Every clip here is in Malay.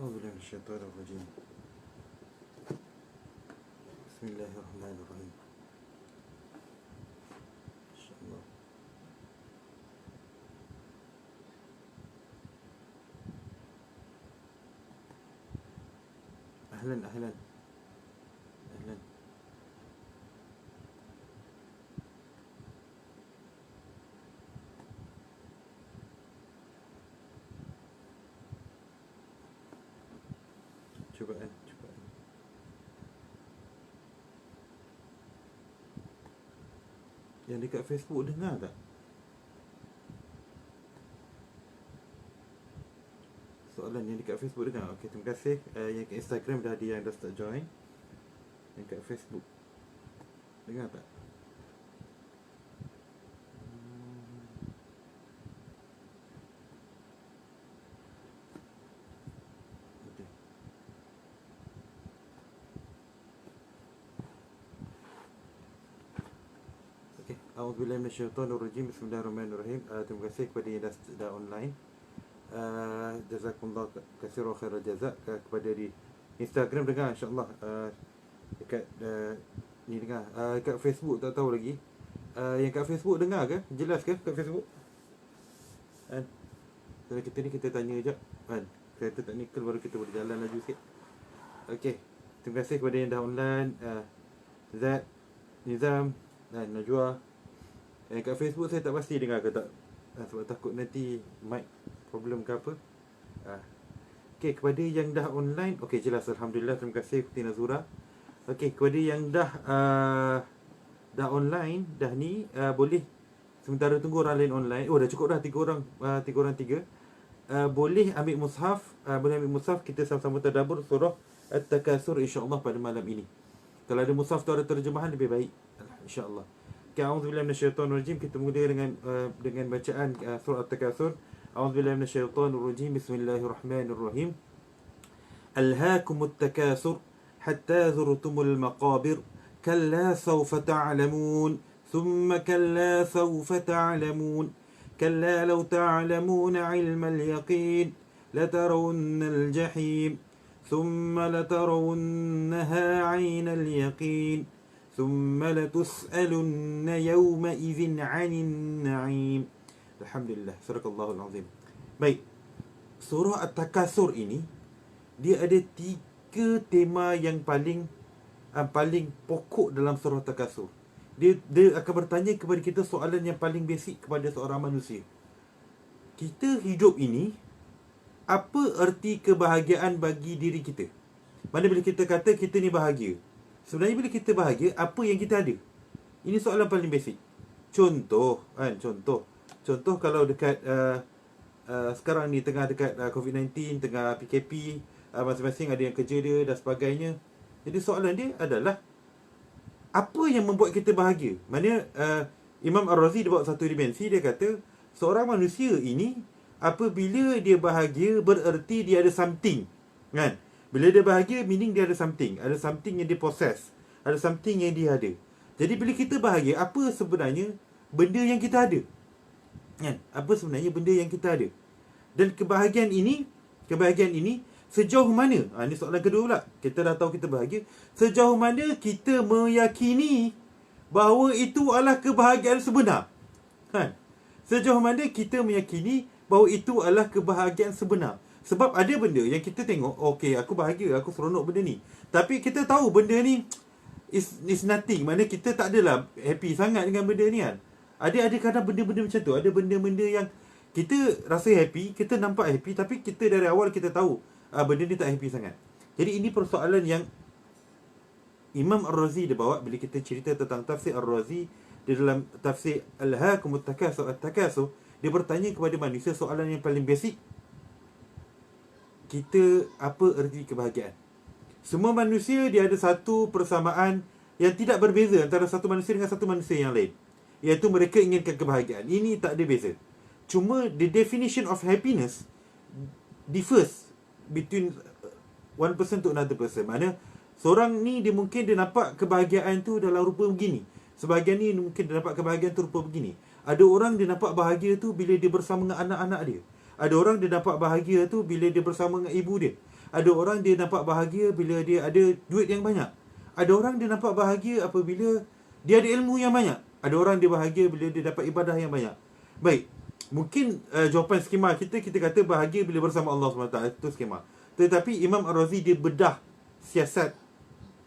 أعوذ بالله من الشيطان الرجيم. بسم الله الرحمن الرحيم. إن شاء الله. أهلا أهلا أهلا. Cubaan. Yang dekat Facebook dengar tak? Soalan yang dekat Facebook dengar. Okey, terima kasih. Yang kat Instagram dah ada yang dah start join. Yang kat Facebook dengar tak? Okey. Okey, a'udzubillahi minasyaitonirrajim. Bismillahirrahmanirrahim. Terima kasih kepada yang dah online. Jazakumullah katsiran khairal jazak. Kepada di Instagram dengar insya-Allah. Dekat ni dengar. Dekat Facebook tak tahu lagi. Yang kat Facebook dengar ke? Jelas ke kat Facebook? Kan? Kalau kita ni kita tanya je kan. Kereta teknikal baru kita boleh jalan laju sikit. Okey. Terima kasih kepada yang dah online. Zat, Nizam dan Najwa. Yang kat Facebook saya tak pasti dengar ke tak. Sebab takut nanti mic problem ke apa. Okey, kepada yang dah online, okey jelas, alhamdulillah, terima kasih Kutina Zura. Okey, kepada yang dah online, dah ni boleh sementara tunggu orang lain online. Oh dah cukup dah 3 orang, 3. Boleh ambil mushaf, kita sama-sama tadabbur surah At-Takasur insya-Allah pada malam ini. Kalau ada mushaf tu ada terjemahan lebih baik insya-Allah. A'udzubillahi minasyaitonirrajim. Kita mula dengan bacaan surah At-Takasur. A'udzubillahi minasyaitonirrajim. Bismillahirrahmanirrahim. Alhaakumut takasur hatta zurtumul maqabir. Kalla sawfa ta'lamun. Thumma kalla sawfa ta'lamun. Kalla law ta'lamuna 'ilmal yaqin latarawunnal jahim. Thumma latarawunnaha 'aynal yaqin. ثم لتسألن يومئذ عن النعيم. Alhamdulillah, sadaqallahul azim. Baik, surah At-Takasur ini dia ada 3 tema yang paling pokok dalam surah At-Takasur. Dia akan bertanya kepada kita soalan yang paling basic kepada seorang manusia. Kita hidup ini, apa erti kebahagiaan bagi diri kita? Mana bila kita kata kita ni bahagia, sebenarnya bila kita bahagia, apa yang kita ada? Ini soalan paling basic. Contoh kalau dekat sekarang ni tengah dekat COVID-19, tengah PKP, masing-masing ada yang kerja dia dan sebagainya. Jadi soalan dia adalah, apa yang membuat kita bahagia? Mana Imam Ar-Razi dia bawa satu dimensi. Dia kata seorang manusia ini apabila dia bahagia, bererti dia ada something, kan? Bila dia bahagia, meaning dia ada something. Ada something yang dia possess. Ada something yang dia ada. Jadi bila kita bahagia, apa sebenarnya benda yang kita ada? Kan? Apa sebenarnya benda yang kita ada? Dan kebahagiaan ini sejauh mana? Ini soalan kedua pula. Kita dah tahu kita bahagia. Sejauh mana kita meyakini bahawa itu adalah kebahagiaan sebenar? Kan? Sejauh mana kita meyakini bahawa itu adalah kebahagiaan sebenar? Sebab ada benda yang kita tengok, okey, aku bahagia, aku seronok benda ni. Tapi kita tahu benda ni is nothing. Mana kita tak adalah happy sangat dengan benda ni kan. Ada kadang benda-benda macam tu. Ada benda-benda yang kita rasa happy, kita nampak happy, tapi kita dari awal kita tahu benda ni tak happy sangat. Jadi ini persoalan yang Imam Ar-Razi dia bawa bila kita cerita tentang tafsir Ar-Razi. Di dalam tafsir Alhaakumut Takasur, At-Takasur, dia bertanya kepada manusia soalan yang paling basic. Kita, apa erti kebahagiaan? Semua manusia dia ada satu persamaan yang tidak berbeza antara satu manusia dengan satu manusia yang lain, iaitu mereka inginkan kebahagiaan. Ini tak ada beza. Cuma the definition of happiness differs between one person to another person. Mana seorang ni dia mungkin dia nampak kebahagiaan tu dalam rupa begini, sebahagian ni mungkin dia nampak kebahagiaan tu rupa begini. Ada orang dia nampak bahagia tu bila dia bersama dengan anak-anak dia. Ada orang dia nampak bahagia tu bila dia bersama dengan ibu dia. Ada orang dia nampak bahagia bila dia ada duit yang banyak. Ada orang dia nampak bahagia apabila dia ada ilmu yang banyak. Ada orang dia bahagia bila dia dapat ibadah yang banyak. Baik, mungkin jawapan skema kita kata bahagia bila bersama Allah SWT. Itu skema. Tetapi Imam Ar-Razi dia bedah siasat,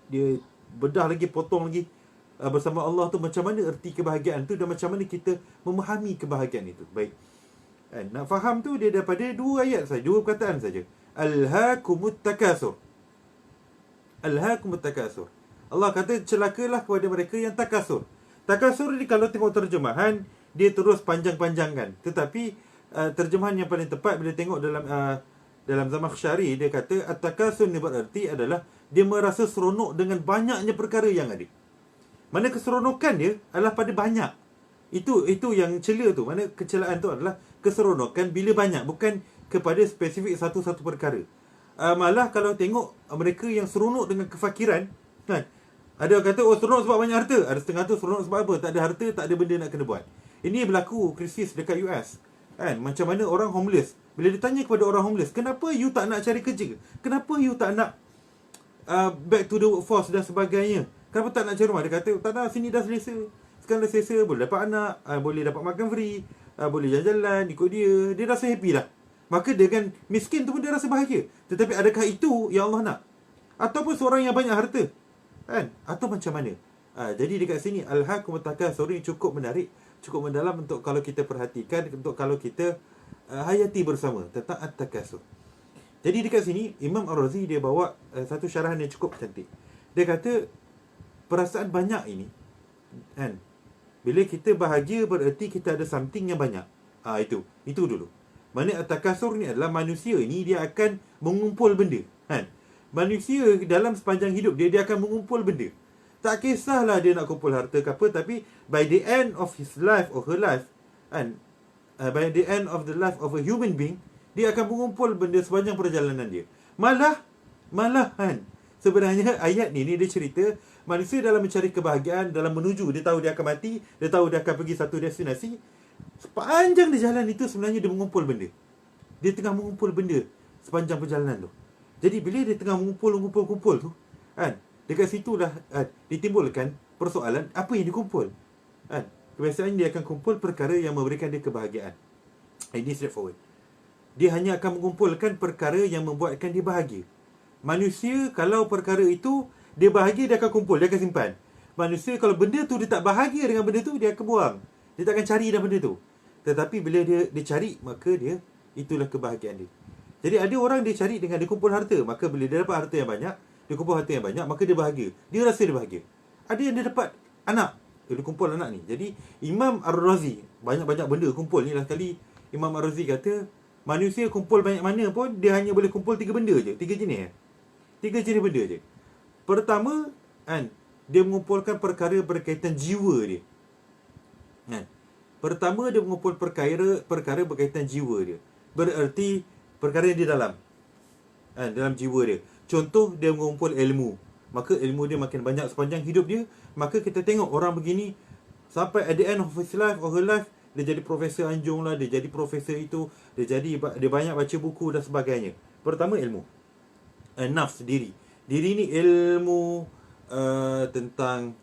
dia bedah lagi, potong lagi, bersama Allah tu macam mana erti kebahagiaan tu dan macam mana kita memahami kebahagiaan itu. Baik, nak faham tu dia daripada dua ayat saja, dua perkataan saja. Alhaakumut takasur. Alhaakumut takasur. Allah kata celakalah kepada mereka yang takasur. Takasur ni kalau tengok terjemahan dia terus panjang-panjangkan. Tetapi terjemahan yang paling tepat bila tengok dalam Zamakhsyari, dia kata at-takasur ni berarti adalah dia merasa seronok dengan banyaknya perkara yang ada. Mana keseronokan dia adalah pada banyak. Itu yang cela tu. Mana kecelaan tu adalah keseronokan bila banyak, bukan kepada spesifik satu-satu perkara. Malah kalau tengok mereka yang seronok dengan kefakiran, kan? Ada kata seronok sebab banyak harta. Ada setengah tu seronok sebab apa? Tak ada harta, tak ada benda nak kena buat. Ini berlaku krisis dekat US, kan? Macam mana orang homeless, bila ditanya kepada orang homeless, kenapa you tak nak cari kerja? Kenapa you tak nak back to the workforce dan sebagainya? Kenapa tak nak cari rumah? Dia kata tak nak, sini dah selesa. Sekarang dah selesa, boleh dapat anak, boleh dapat makan free, boleh jalan-jalan ikut dia. Dia rasa happy dah. Maka dengan miskin tu pun dia rasa bahagia. Tetapi adakah itu yang Allah nak? Ataupun seorang yang banyak harta, kan? Atau macam mana? Jadi dekat sini Alhaakumut takasur ini cukup menarik, cukup mendalam untuk kalau kita perhatikan, untuk kalau kita hayati bersama tentang at-takasur. Jadi dekat sini Imam Ar-Razi dia bawa satu syarahan yang cukup cantik. Dia kata perasaan banyak ini, kan? Bila kita bahagia bererti kita ada something yang banyak. Itu dulu. Mana at-takasur ni adalah manusia ni dia akan mengumpul benda, kan? Manusia dalam sepanjang hidup dia akan mengumpul benda. Tak kisahlah dia nak kumpul harta ke apa, tapi by the end of his life or her life, kan, by the end of the life of a human being, dia akan mengumpul benda sepanjang perjalanan dia. Malah kan, sebenarnya ayat ni dia cerita manusia dalam mencari kebahagiaan, dalam menuju, dia tahu dia akan mati, dia tahu dia akan pergi satu destinasi. Sepanjang di jalan itu sebenarnya dia mengumpul benda. Dia tengah mengumpul benda sepanjang perjalanan tu. Jadi bila dia tengah mengumpul tu, kan, dekat situ dah ditimbulkan persoalan apa yang dikumpul, kan. Kebiasaannya dia akan kumpul perkara yang memberikan dia kebahagiaan. Ini straightforward. Dia hanya akan mengumpulkan perkara yang membuatkan dia bahagia. Manusia kalau perkara itu dia bahagia, dia akan kumpul, dia akan simpan. Manusia kalau benda tu dia tak bahagia dengan benda tu, dia akan buang. Dia tak akan cari dah benda tu. Tetapi bila dia cari, maka itulah kebahagiaan dia. Jadi ada orang dia cari dengan dia kumpul harta, maka bila dia dapat harta yang banyak, dia kumpul harta yang banyak, maka dia bahagia. Dia rasa dia bahagia. Ada yang dia dapat anak, dia kumpul anak ni. Jadi Imam Ar-Razi banyak-banyak benda kumpul ni lah sekali. Imam Ar-Razi kata manusia kumpul banyak mana pun dia hanya boleh kumpul 3 benda je, 3 jenis. 3 jenis benda je. Pertama, kan, dia mengumpulkan perkara berkaitan jiwa dia. Kan? Pertama dia mengumpul perkara berkaitan jiwa dia. Bererti perkara yang di dalam, kan, dalam jiwa dia. Contoh dia mengumpul ilmu, maka ilmu dia makin banyak sepanjang hidup dia. Maka kita tengok orang begini sampai at the end of his life or her life, dia jadi profesor anjung lah, dia jadi profesor itu, dia banyak baca buku dan sebagainya. Pertama ilmu, nafs, diri ni ilmu tentang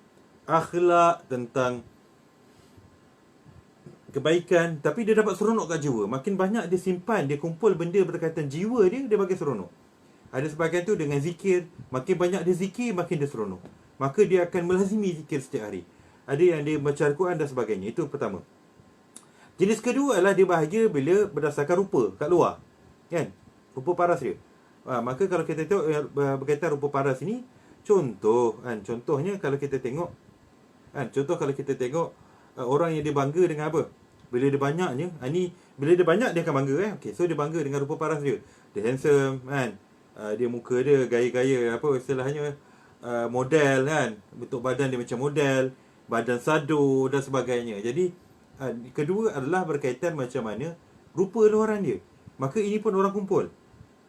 akhlak, tentang kebaikan. Tapi dia dapat seronok kat jiwa. Makin banyak dia simpan, dia kumpul benda berkaitan jiwa dia bagi seronok. Ada sebahagian tu dengan zikir. Makin banyak dia zikir, makin dia seronok. Maka dia akan melazimi zikir setiap hari. Ada yang dia baca Al-Quran dan sebagainya. Itu pertama. Jenis kedua adalah dia bahagia bila berdasarkan rupa kat luar, kan, rupa paras dia. Maka kalau kita tengok berkaitan rupa paras ini, contohnya kalau kita tengok, kan, kalau kita tengok orang yang dia bangga dengan apa? Bila dia banyaknya, bila dia banyak dia akan bangga, okey. So dia bangga dengan rupa paras dia. Dia handsome, kan. Dia muka dia gaya-gaya apa istilahnya, model, kan. Bentuk badan dia macam model, badan sado dan sebagainya. Jadi kedua adalah berkaitan macam mana rupa luaran dia. Maka ini pun orang kumpul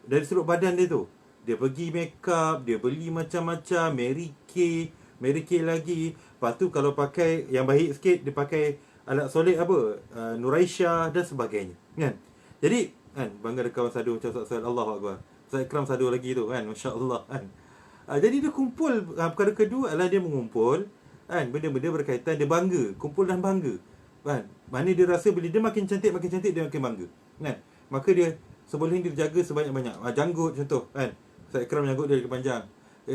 dari sudut badan dia tu. Dia pergi make up, dia beli macam-macam, Mary Kay lagi. Lepas tu kalau pakai yang baik sikit, dia pakai alat solid apa, Nur Aisyah dan sebagainya, kan. Jadi kan, bangga ada kawan sadu macam Ustaz Allahu Akbar. Ustaz Ikram satu lagi tu kan, masya-Allah kan. Jadi dia kumpul, perkara kedua adalah dia mengumpul kan benda-benda berkaitan, dia bangga, kumpul dan bangga kan. Mana dia rasa bila dia makin cantik dia makin bangga kan. Maka dia sebolehin dia jaga sebanyak-banyak. Janggut contoh kan. Ustaz Ikram janggut dia lagi panjang.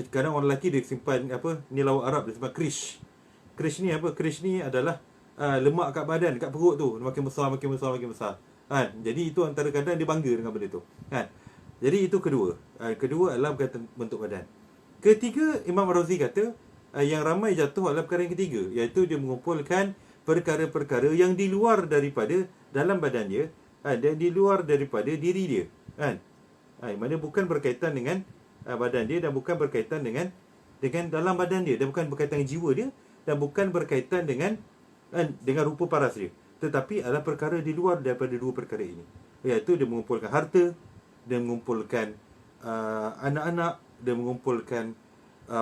Kadang orang lelaki dia simpan apa ni, lawak Arab dia simpan krish. Krish ni apa? Krish ni adalah lemak kat badan, kat perut tu makin besar kan. Jadi itu antara kadang dia bangga dengan benda tu kan. Jadi itu kedua. Kedua adalah berkaitan bentuk badan. Ketiga, Imam Ar-Razi kata yang ramai jatuh adalah perkara yang ketiga, iaitu dia mengumpulkan perkara-perkara yang di luar daripada dalam badan dia dan di luar daripada diri dia kan. Mana bukan berkaitan dengan badan dia dan bukan berkaitan dengan dalam badan dia, dan bukan berkaitan dengan jiwa dia, dan bukan berkaitan dengan rupa paras dia, tetapi adalah perkara di luar daripada dua perkara ini, iaitu dia mengumpulkan harta, dia mengumpulkan anak-anak, dia mengumpulkan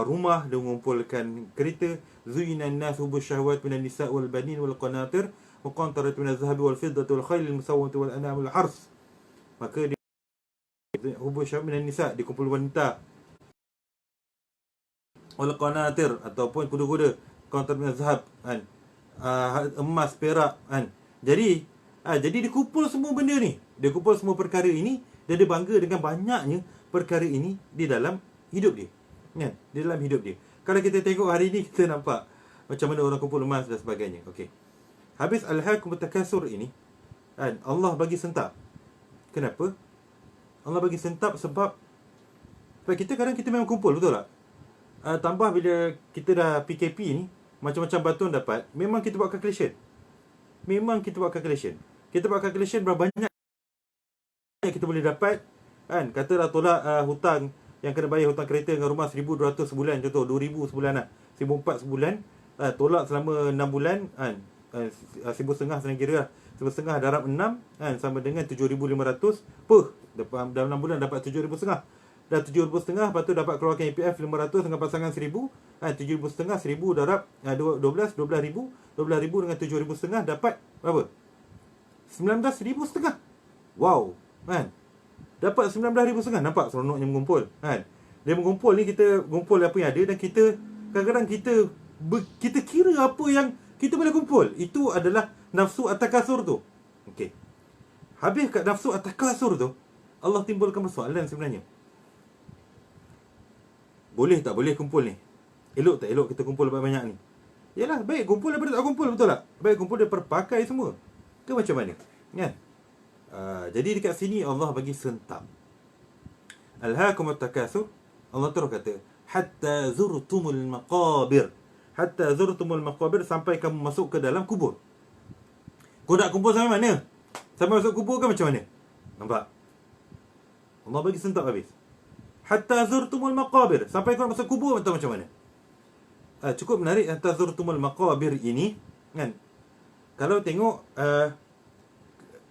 rumah, dia mengumpulkan kereta. Zuyinan nas hubbus syahwat minan nisa' wal banin wal qanatir muqantarat min az-zahabi wal fiddati wal khayl al musawwamati wal an'am wal hars. Maka dia hubbus syahwat minan nisa', dia kumpul wanita, wal qanatir ataupun kuda-kuda, qanatir min az-zahab kan, emas, perak kan. Jadi dia kumpul semua benda ni, dia kumpul semua perkara ini, dan dia bangga dengan banyaknya perkara ini di dalam hidup dia kan? Di dalam hidup dia. Kalau kita tengok hari ni, kita nampak macam mana orang kumpul emas dan sebagainya. Okey. Habis Alhaakum At-Takasur ini kan, Allah bagi sentap. Kenapa? Allah bagi sentap sebab kita kadang kita memang kumpul, betul tak? Tambah bila kita dah PKP ni, macam-macam bantuan dapat, memang kita buat calculation. Kita buat calculation berapa banyak kita boleh dapat kan. Katalah tolak hutang yang kena bayar, hutang kereta dengan rumah 1,200 sebulan, contoh 2,000 sebulan lah, 1,400 sebulan, tolak selama 6 bulan kan, 1,500 senang kira lah, 1,500 darab 6 kan, sama dengan 7,500 dalam 6 bulan dapat 7,500. Dah 7,500, lepas tu dapat keluarkan EPF 500 dengan pasangan 1,000 kan, 7,500, 1,000 darab 12,000 dengan 7,500 dapat berapa? 19,500. Wow kan, dapat 19,500. Nampak seronoknya mengumpul kan. Dia mengumpul ni, kita mengumpul apa yang ada, dan kita kadang-kadang kita kira apa yang kita boleh kumpul. Itu adalah nafsu at-takasur tu. Okey. Habis kat nafsu at-takasur tu, Allah timbulkan persoalan sebenarnya. Boleh tak boleh kumpul ni? Elok tak elok kita kumpul banyak-banyak ni? Yalah, baik kumpul daripada tak kumpul, betul tak? Baik kumpul daripada pakai semua. Ke macam mana? Kan? Jadi dekat sini Allah bagi sentap. Alhaakum At-Takasur, Allah terus kata hatta zurtumul maqabir. Hatta zurtumul maqabir, sampai kamu masuk ke dalam kubur. Kau nak kumpul sampai mana? Sampai masuk kubur ke macam mana? Nampak? Allah bagi sentap habis. Hatta zurtumul maqabir, sampai kau nak masuk kubur atau macam mana? Cukup menarik hatta zurtumul maqabir ini kan. Kalau tengok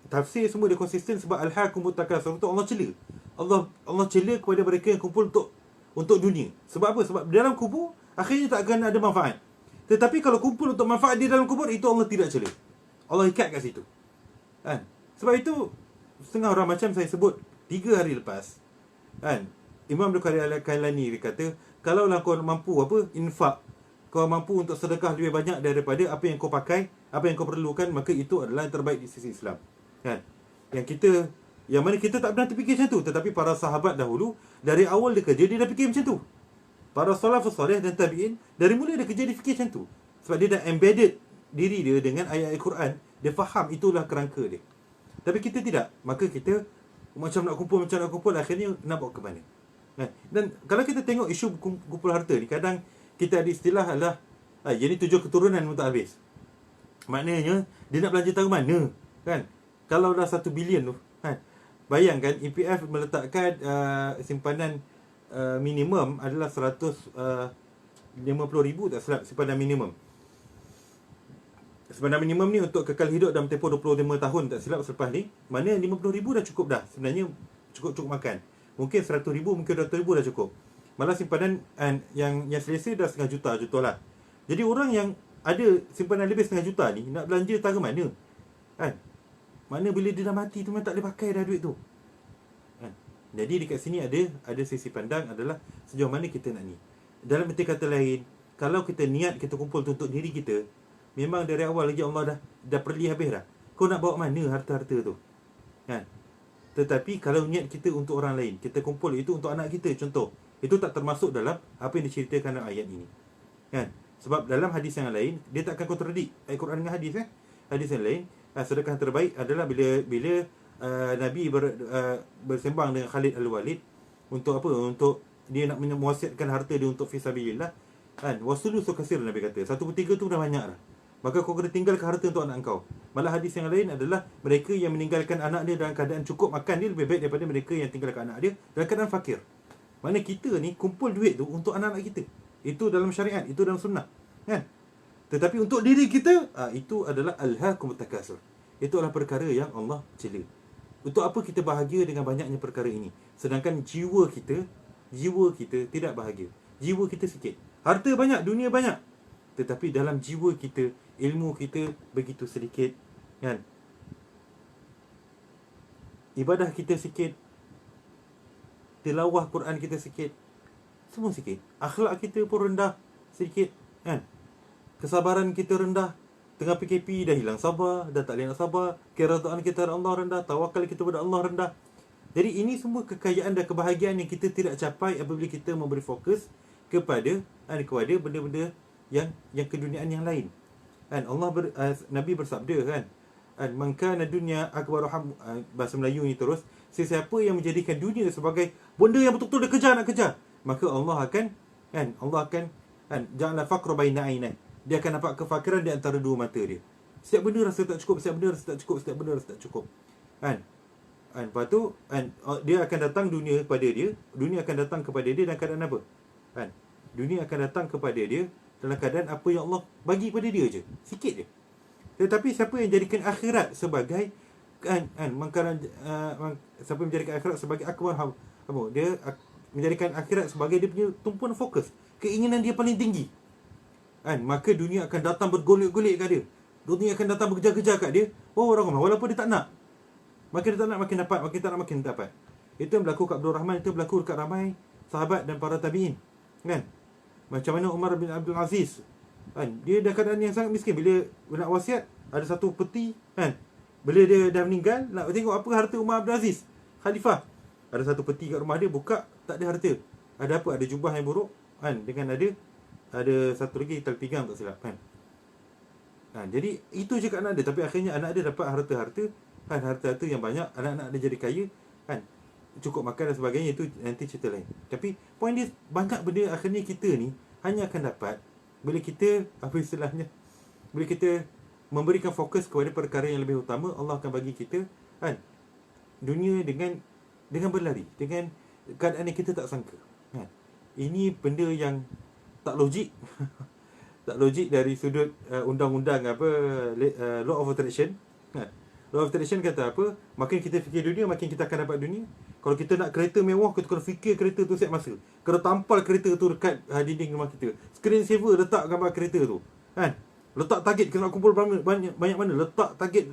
tafsir semua dia konsisten, sebab Alhaakum At-Takasur tu Allah cela. Allah cela kepada mereka yang kumpul untuk dunia. Sebab apa? Sebab dalam kubur akhirnya tak akan ada manfaat. Tetapi kalau kumpul untuk manfaat di dalam kubur, itu Allah tidak cela. Allah ikat kat situ kan. Sebab itu setengah orang, macam saya sebut 3 hari lepas kan, Imam Bukhari Al-Kailani dia kata, kalaulah kau mampu infak, kau mampu untuk sedekah lebih banyak daripada apa yang kau pakai, apa yang kau perlukan, maka itu adalah yang terbaik di sisi Islam kan. Yang mana kita tak pernah terfikir macam tu, tetapi para sahabat dahulu dari awal dia kerja, dia dah fikir macam tu. Para salafus salih dan tabi'in dari mula dia kerja, dia fikir macam tu. Sebab dia dah embedded diri dia dengan ayat Al-Quran, dia faham itulah kerangka dia. Tapi kita tidak. Maka kita macam nak kumpul, akhirnya nak bawa ke mana kan? Dan kalau kita tengok isu kumpul harta ni, kadang kita ada istilah adalah jadi 7 keturunan pun tak habis. Maknanya dia nak belanja tahu mana kan. Kalau dah 1 bilion tu kan, bayangkan EPF meletakkan simpanan minimum adalah 150,000 tak silap, simpanan minimum. Simpanan minimum ni untuk kekal hidup dalam tempoh 25 tahun tak silap selepas ni. Mana 50,000 dah cukup dah. Sebenarnya cukup makan. Mungkin 100,000, mungkin 200,000 dah cukup. Malah simpanan yang selesa dah setengah juta lah. Jadi orang yang ada simpanan lebih setengah juta ni nak belanja taruh mana kan? Mana bila dia dah mati tu memang tak boleh pakai dah duit tu kan? Jadi dekat sini ada sisi pandang adalah sejauh mana kita nak ni. Dalam erti kata lain, kalau kita niat kita kumpul untuk diri kita, memang dari awal lagi Allah dah perli habis dah. Kau nak bawa mana harta-harta tu? Kan? Tetapi kalau niat kita untuk orang lain, kita kumpul itu untuk anak kita contoh, itu tak termasuk dalam apa yang diceritakan dalam ayat ini. Kan? Sebab dalam hadis yang lain dia tak akan kontradik ayat Quran dengan hadis. Hadis yang lain, sedekah terbaik adalah bila Nabi bersembang dengan Khalid Al-Walid untuk apa? Untuk dia nak mewasiatkan harta dia untuk fisabilillah. Kan? Wasulusu kasir, Nabi kata 1/3 tu dah banyak dah. Maka kau kena tinggalkan harta untuk anak kau. Malah hadis yang lain adalah mereka yang meninggalkan anak dia dalam keadaan cukup makan dia lebih baik daripada mereka yang tinggalkan anak dia dalam keadaan fakir. Mana kita ni kumpul duit tu untuk anak-anak kita. Itu dalam syariat, itu dalam sunnah. Kan? Tetapi untuk diri kita, itu adalah alhaakumut takasur. Itu adalah perkara yang Allah cela. Untuk apa kita bahagia dengan banyaknya perkara ini? Sedangkan jiwa kita tidak bahagia. Jiwa kita sikit. Harta banyak, dunia banyak. Tetapi dalam jiwa kita, ilmu kita begitu sedikit. Kan? Ibadah kita sikit. Tilawah Quran kita sikit. Semua sikit. Akhlak kita pun rendah sedikit. Kan? Kesabaran kita rendah. Tengah PKP dah hilang sabar, dah tak boleh nak sabar. Keredaan kita kepada Allah rendah, tawakal kita kepada Allah rendah. Jadi ini semua kekayaan dan kebahagiaan yang kita tidak capai apabila kita memberi fokus kepada benda-benda yang keduniaan yang lain. Kan Nabi bersabda kan, man kana dunya akbar bahasa Melayu ni terus, sesiapa yang menjadikan dunia sebagai benda yang betul-betul dia kejar nak kejar, maka Allah akan ja'ala faqra baina ainai. Dia akan nampak kefakiran di antara dua mata dia. Setiap benda rasa tak cukup, setiap benda rasa tak cukup, setiap benda rasa tak cukup. Lepas tu dia akan datang dunia kepada dia, dunia akan datang kepada dia dalam keadaan apa? Dunia akan datang kepada dia dalam keadaan apa yang Allah bagi pada dia je, sikit je. Tetapi siapa yang jadikan akhirat sebagai siapa yang menjadikan akhirat sebagai akbar dia menjadikan akhirat sebagai dia punya tumpuan fokus, keinginan dia paling tinggi, maka dunia akan datang bergolek-golek kat dia. Dunia akan datang berkejar-kejar kat dia. Orang ramai walaupun dia tak nak. Makin dia tak nak makin dapat, makin tak nak makin dapat. Itu yang berlaku kat Abdul Rahman, itu berlaku dekat ramai sahabat dan para tabi'in. Kan? Macam mana Umar bin Abdul Aziz. Dia dah keadaan yang sangat miskin. Bila nak wasiat, ada satu peti. Bila dia dah meninggal, nak tengok apa harta Umar Abdul Aziz, Khalifah. Ada satu peti kat rumah dia, buka, tak ada harta. Ada apa? Ada jubah yang buruk. Dengan ada satu lagi tali pinggang tak silap. Jadi itu je kat anak dia. Tapi akhirnya anak dia dapat harta-harta, harta-harta yang banyak. Anak-anak dia jadi kaya, cukup makan dan sebagainya. Itu nanti cerita lain. Tapi poin dia, banyak benda akhirnya kita ni hanya akan dapat bila kita, bila kita memberikan fokus kepada perkara yang lebih utama. Allah akan bagi kita dunia dengan berlari, dengan keadaan yang kita tak sangka. Ini benda yang tak logik. Tak logik dari sudut undang-undang law of attraction. Law of attraction kata apa? Makin kita fikir dunia, makin kita akan dapat dunia. Kalau kita nak kereta mewah, kita kena fikir kereta tu setiap masa. Kena tampal kereta tu dekat dinding rumah kita. Screen saver letak gambar kereta tu. Letak target, kita nak kumpul banyak mana. Letak target.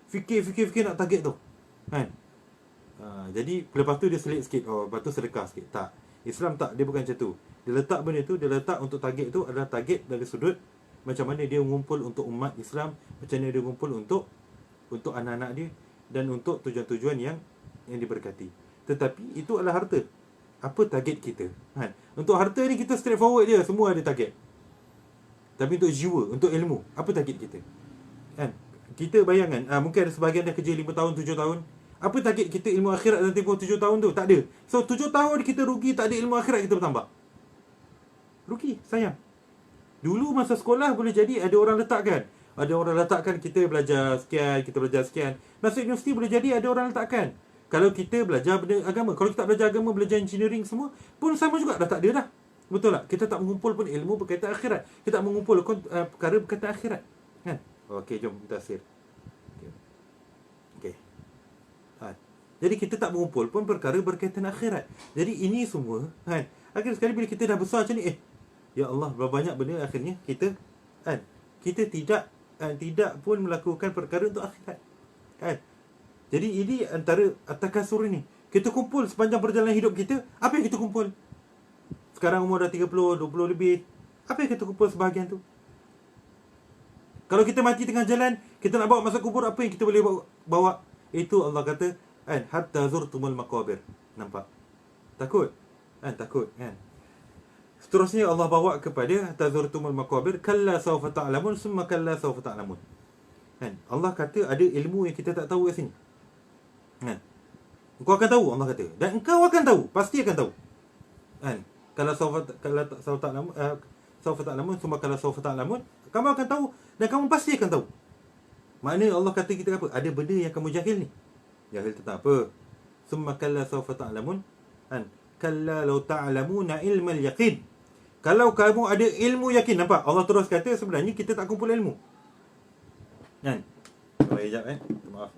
Fikir nak target tu. Jadi lepas tu dia selit sikit. Lepas tu sedekah sikit. Tak. Islam tak. Dia bukan macam tu. Dia letak benda tu, dia letak untuk target tu adalah target dari sudut macam mana dia mengumpul untuk umat Islam, macam mana dia mengumpul untuk anak-anak dia, dan untuk tujuan-tujuan yang diberkati. Tetapi itu adalah harta. Apa target kita? Untuk harta ni kita straightforward je, semua ada target. Tapi untuk jiwa, untuk ilmu, apa target kita? Kita bayangkan, mungkin ada sebahagian dah kerja 5 tahun, 7 tahun. Apa target kita ilmu akhirat dalam tempoh 7 tahun tu? Tak ada. So 7 tahun kita rugi, tak ada ilmu akhirat kita bertambah. Rugi, sayang. Dulu masa sekolah boleh jadi ada orang letakkan. Ada orang letakkan kita belajar sekian. Masuk universiti boleh jadi ada orang letakkan. Kalau kita belajar benda agama, kalau kita tak belajar agama, belajar engineering semua, pun sama juga, dah tak ada dah. Betul tak? Kita tak mengumpul pun ilmu berkaitan akhirat. Kita tak mengumpul perkara berkaitan akhirat. Okey, jom kita akhir. Okey. Jadi kita tak mengumpul pun perkara berkaitan akhirat. Jadi ini semua, akhir sekali bila kita dah besar macam ni, ya Allah, berapa banyak benda akhirnya kita tidak pun melakukan perkara untuk akhirat. Jadi ini antara at-takasur ini. Kita kumpul sepanjang perjalanan hidup kita. Apa yang kita kumpul? Sekarang umur dah 30, 20 lebih. Apa yang kita kumpul sebahagian tu? Kalau kita mati tengah jalan, kita nak bawa masuk kubur, apa yang kita boleh bawa? Itu Allah kata, kan, hatta zurtumul maqabir. Nampak? Takut? Kan, takut, kan? Seterusnya Allah bawa kepada hatta zurtumul maqabir, kalla sawfa ta'lamun, summa kalla sawfa ta'lamun. Kan? Allah kata ada ilmu yang kita tak tahu kat sini. Kan? Engkau akan tahu, Allah kata. Dan engkau akan tahu, pasti akan tahu. Kan? Kalau sawfa ta'lamun, summa kalla sawfa ta'lamun, kamu akan tahu dan kamu pasti akan tahu. Maknanya Allah kata kita apa? Ada benda yang kamu jahil ni. Jahil tentang apa? Summa kalla sawfa ta'lamun. Kan? Kalla law ta'lamuna ilmal yaqin. Kalau kamu ada ilmu yakin, nampak? Allah terus kata sebenarnya kita tak kumpul ilmu. Kan? Kalau hijab kan? Maaf.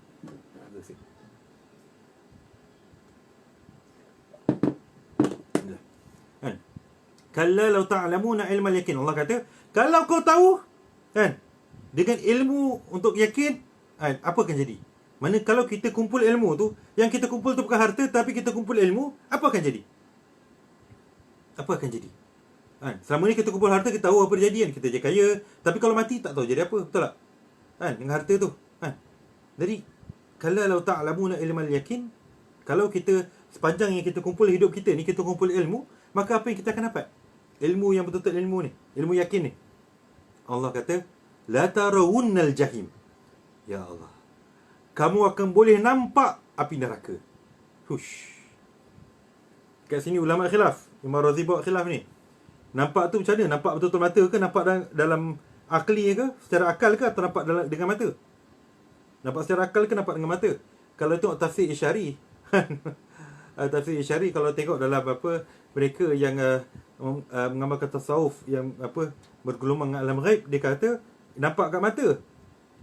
Kan? Kalla law ta'lamuna ilmal yaqin. Allah kata, kalau kau tahu, kan, dengan ilmu untuk yakin, kan, apa akan jadi? Mana kalau kita kumpul ilmu tu, yang kita kumpul tu bukan harta, tapi kita kumpul ilmu, apa akan jadi? Apa akan jadi? Kan? Selama ni kita kumpul harta, kita tahu apa jadi, kan? Kita jadi kaya. Tapi kalau mati, tak tahu jadi apa. Betul tak? Kan? Dengan harta tu. Kan? Jadi, kalau ta'lamuna ilmal yakin, kalau kita, sepanjang yang kita kumpul hidup kita ni, kita kumpul ilmu, maka apa yang kita akan dapat? Ilmu yang betul-betul ilmu ni. Ilmu yakin ni. Allah kata, la tarawunnal jahim. Ya Allah, kamu akan boleh nampak api neraka. Hush. Kat sini ulama khilaf. Imam Razi bawa khilaf ni. Nampak tu macam mana? Nampak betul-betul mata ke? Nampak dalam akli ke? Secara akal ke? Atau nampak dengan mata? Nampak secara akal ke? Nampak dengan mata? Kalau tengok tafsir Isyari, tafsir Isyari, kalau tengok dalam apa, mereka yang mengamalkan tasawuf, yang apa, bergelumang dengan alam ghaib, dia kata nampak kat mata.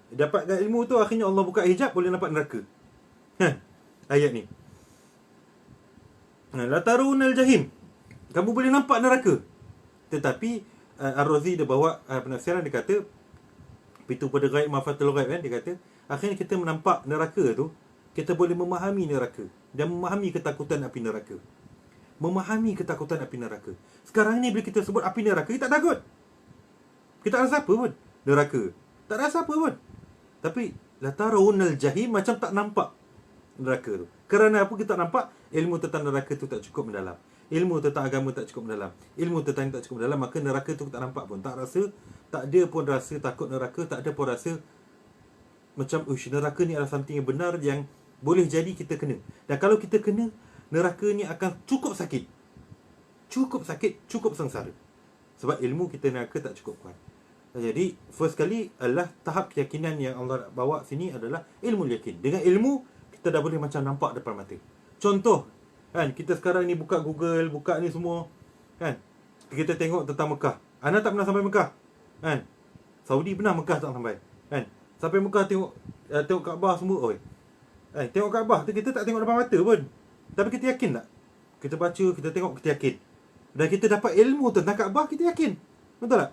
Dapat kat ilmu tu, akhirnya Allah buka hijab, boleh nampak neraka. Ayat ni. La tarunal jahim. Kamu boleh nampak neraka. Tetapi Ar-Razi dia bawa penafsiran, dia kata pintu pada ghaib, mafatul ghaib, kan, dia kata akhirnya kita menampak neraka tu, kita boleh memahami neraka dan memahami ketakutan api neraka. Memahami ketakutan api neraka. Sekarang ni bila kita sebut api neraka, kita tak takut. Kita tak rasa apa pun neraka. Tak rasa apa pun. Tapi la tarawunnal jahim, macam tak nampak neraka tu. Kerana apa kita tak nampak? Ilmu tentang neraka tu tak cukup mendalam. Ilmu tentang agama tak cukup mendalam. Ilmu tentang tak cukup mendalam, maka neraka tu tak nampak pun. Tak rasa, tak ada pun rasa takut neraka, tak ada pun rasa macam neraka ni adalah something yang benar, yang boleh jadi kita kena. Dan kalau kita kena, neraka ni akan cukup sakit. Cukup sakit, cukup sengsara. Sebab ilmu kita neraka tak cukup kuat. Jadi, first kali adalah tahap keyakinan yang Allah bawa sini adalah ilmu yakin. Dengan ilmu, kita dah boleh macam nampak depan mata. Contoh, kan, kita sekarang ni buka Google, buka ni semua, kan, kita tengok tentang Mekah. Ana tak pernah sampai Mekah, kan. Saudi pernah, Mekah tak sampai, kan. Sampai Mekah tengok Kaabah semua, oi. Tengok Kaabah tu kita tak tengok depan mata pun. Tapi kita yakin tak? Kita baca, kita tengok, kita yakin. Dan kita dapat ilmu tentang Kaabah, kita yakin. Betul tak?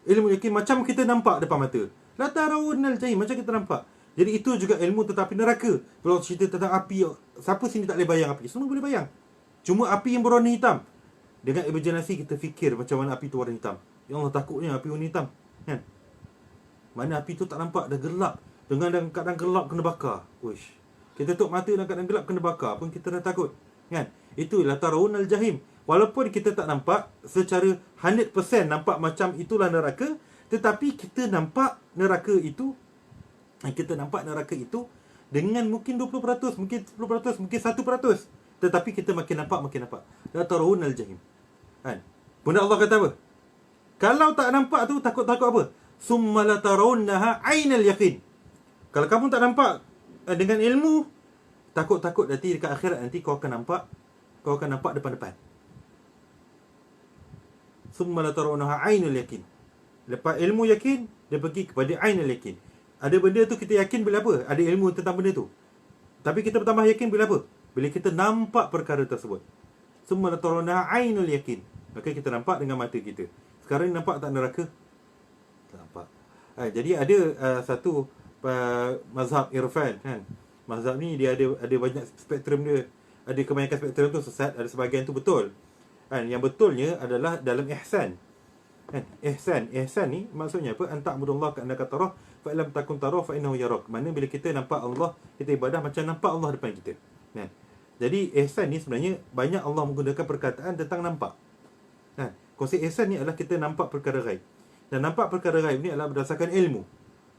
Ilmu yakin macam kita nampak depan mata. La tarawunnal jahim, macam kita nampak. Jadi itu juga ilmu tentang api neraka. Kalau cerita tentang api, siapa sini tak boleh bayang api? Semua boleh bayang. Cuma api yang berwarna hitam. Dengan imajinasi kita fikir macam mana api tu warna hitam. Ya Allah, takutnya api warna hitam, kan? Mana api tu tak nampak, dah gelap. Dengan keadaan gelap kena bakar. Uish. Kita tutup mata dalam keadaan gelap kena bakar pun kita dah takut, kan? Itulah tarawunnal jahim. Walaupun kita tak nampak secara 100% nampak macam itulah neraka, tetapi kita nampak neraka itu, dengan mungkin 20%, mungkin 10%, mungkin 1%. Tetapi kita makin nampak. La tarawunnal jahim. Kan? Bunda Allah kata apa? Kalau tak nampak tu, takut apa? Summa la tarawunnaha ainal yaqin. Kalau kamu tak nampak dengan ilmu, takut nanti dekat akhirat nanti kau akan nampak depan-depan. Summa la tarawunnaha ainul yaqin. Lepas ilmu yakin, dia pergi kepada ainul yaqin. Ada benda tu kita yakin bila apa? Ada ilmu tentang benda tu. Tapi kita bertambah yakin bila apa? Bila kita nampak perkara tersebut. Summa la tarawunnaha ainul yaqin. Maka kita nampak dengan mata kita. Sekarang ni nampak tak neraka? Tak nampak. Jadi ada satu mazhab irfan, kan. Mazhab ni dia ada banyak spektrum dia. ada kebanyakan spektrum tu sesat, ada sebahagian tu betul. Kan, yang betulnya adalah dalam ihsan. Kan, ihsan ni maksudnya apa? Anta'budallaha ka'annaka tarah fa illam takun tarah fa innahu yarak. Mana bila kita nampak Allah, kita ibadah macam nampak Allah depan kita. Kan? Jadi ihsan ni sebenarnya banyak Allah menggunakan perkataan tentang nampak. Kan? Konsep ihsan ni adalah kita nampak perkara ghaib. Dan nampak perkara ghaib ni adalah berdasarkan ilmu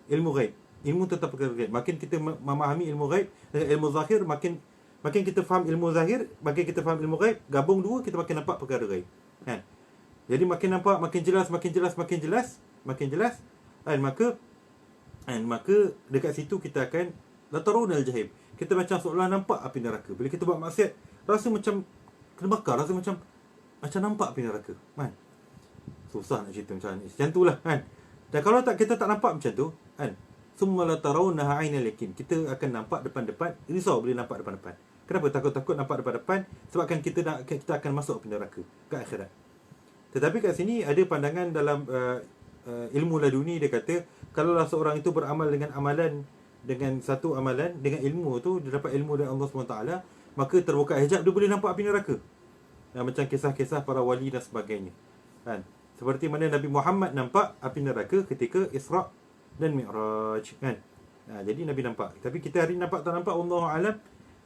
ghaib. Ilmu tentang perkara ghaib. Makin kita memahami ilmu ghaib dengan ilmu zahir, makin kita faham ilmu zahir, makin kita faham ilmu ghaib, gabung dua kita makin nampak perkara ghaib. Kan? Jadi makin nampak, makin jelas. Dan maka dekat situ kita akan la tarawna al-jahim. Kita macam seolah nampak api neraka. Bila kita buat maksiat, rasa macam kena bakar, rasa macam nampak api neraka. Kan? Susah nak cerita macam ni. Macam itulah kan. Dan kalau kita tak nampak macam tu, kan? Summa la tarawnaha 'ainal yakin. Kita akan nampak depan-depan. Risau bila nampak depan-depan. Kenapa takut-takut nampak depan-depan? Sebabkan kita akan masuk api neraka ke akhirat. Tetapi kat sini ada pandangan dalam ilmu laduni. Dia kata kalaulah seorang itu beramal dengan satu amalan dengan ilmu tu, dia dapat ilmu dari Allah SWT, maka terbuka hijab, dia boleh nampak api neraka. Macam kisah-kisah para wali dan sebagainya. Kan? Seperti mana Nabi Muhammad nampak api neraka ketika Isra' dan Mi'raj. Kan? Jadi Nabi nampak. Tapi kita hari nampak tak nampak, wallahu alam.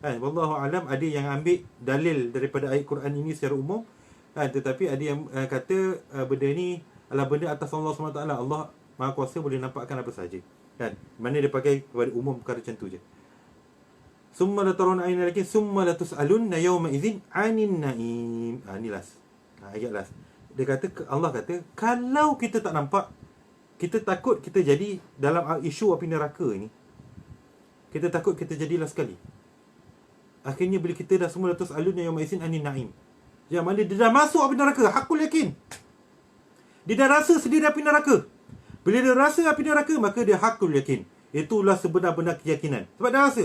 Wallahu alam, ada yang ambil dalil daripada ayat Quran ini secara umum. Tetapi ada yang kata benda ni adalah benda atas Allah SWT. Allah Maha Kuasa boleh nampakkan apa sahaja. Kan? Mana dia pakai kepada umum perkara macam tu je. Summa la tarawna ayna lakin summa la tus'alunna yawma idzin 'anin na'im. Ni last. Ayat last. Allah kata, kalau kita tak nampak, kita takut kita jadi dalam isu api neraka ni. Kita takut kita jadi last sekali. Akhirnya bila kita dah semua la tus'alunna yawma idzin 'anin na'im. Yang mana dia dah masuk api neraka, hakul yakin. Dia dah rasa sendiri api neraka. Bila dia rasa api neraka, maka dia hakul yakin. Itulah sebenar-benar keyakinan. Sebab dah rasa.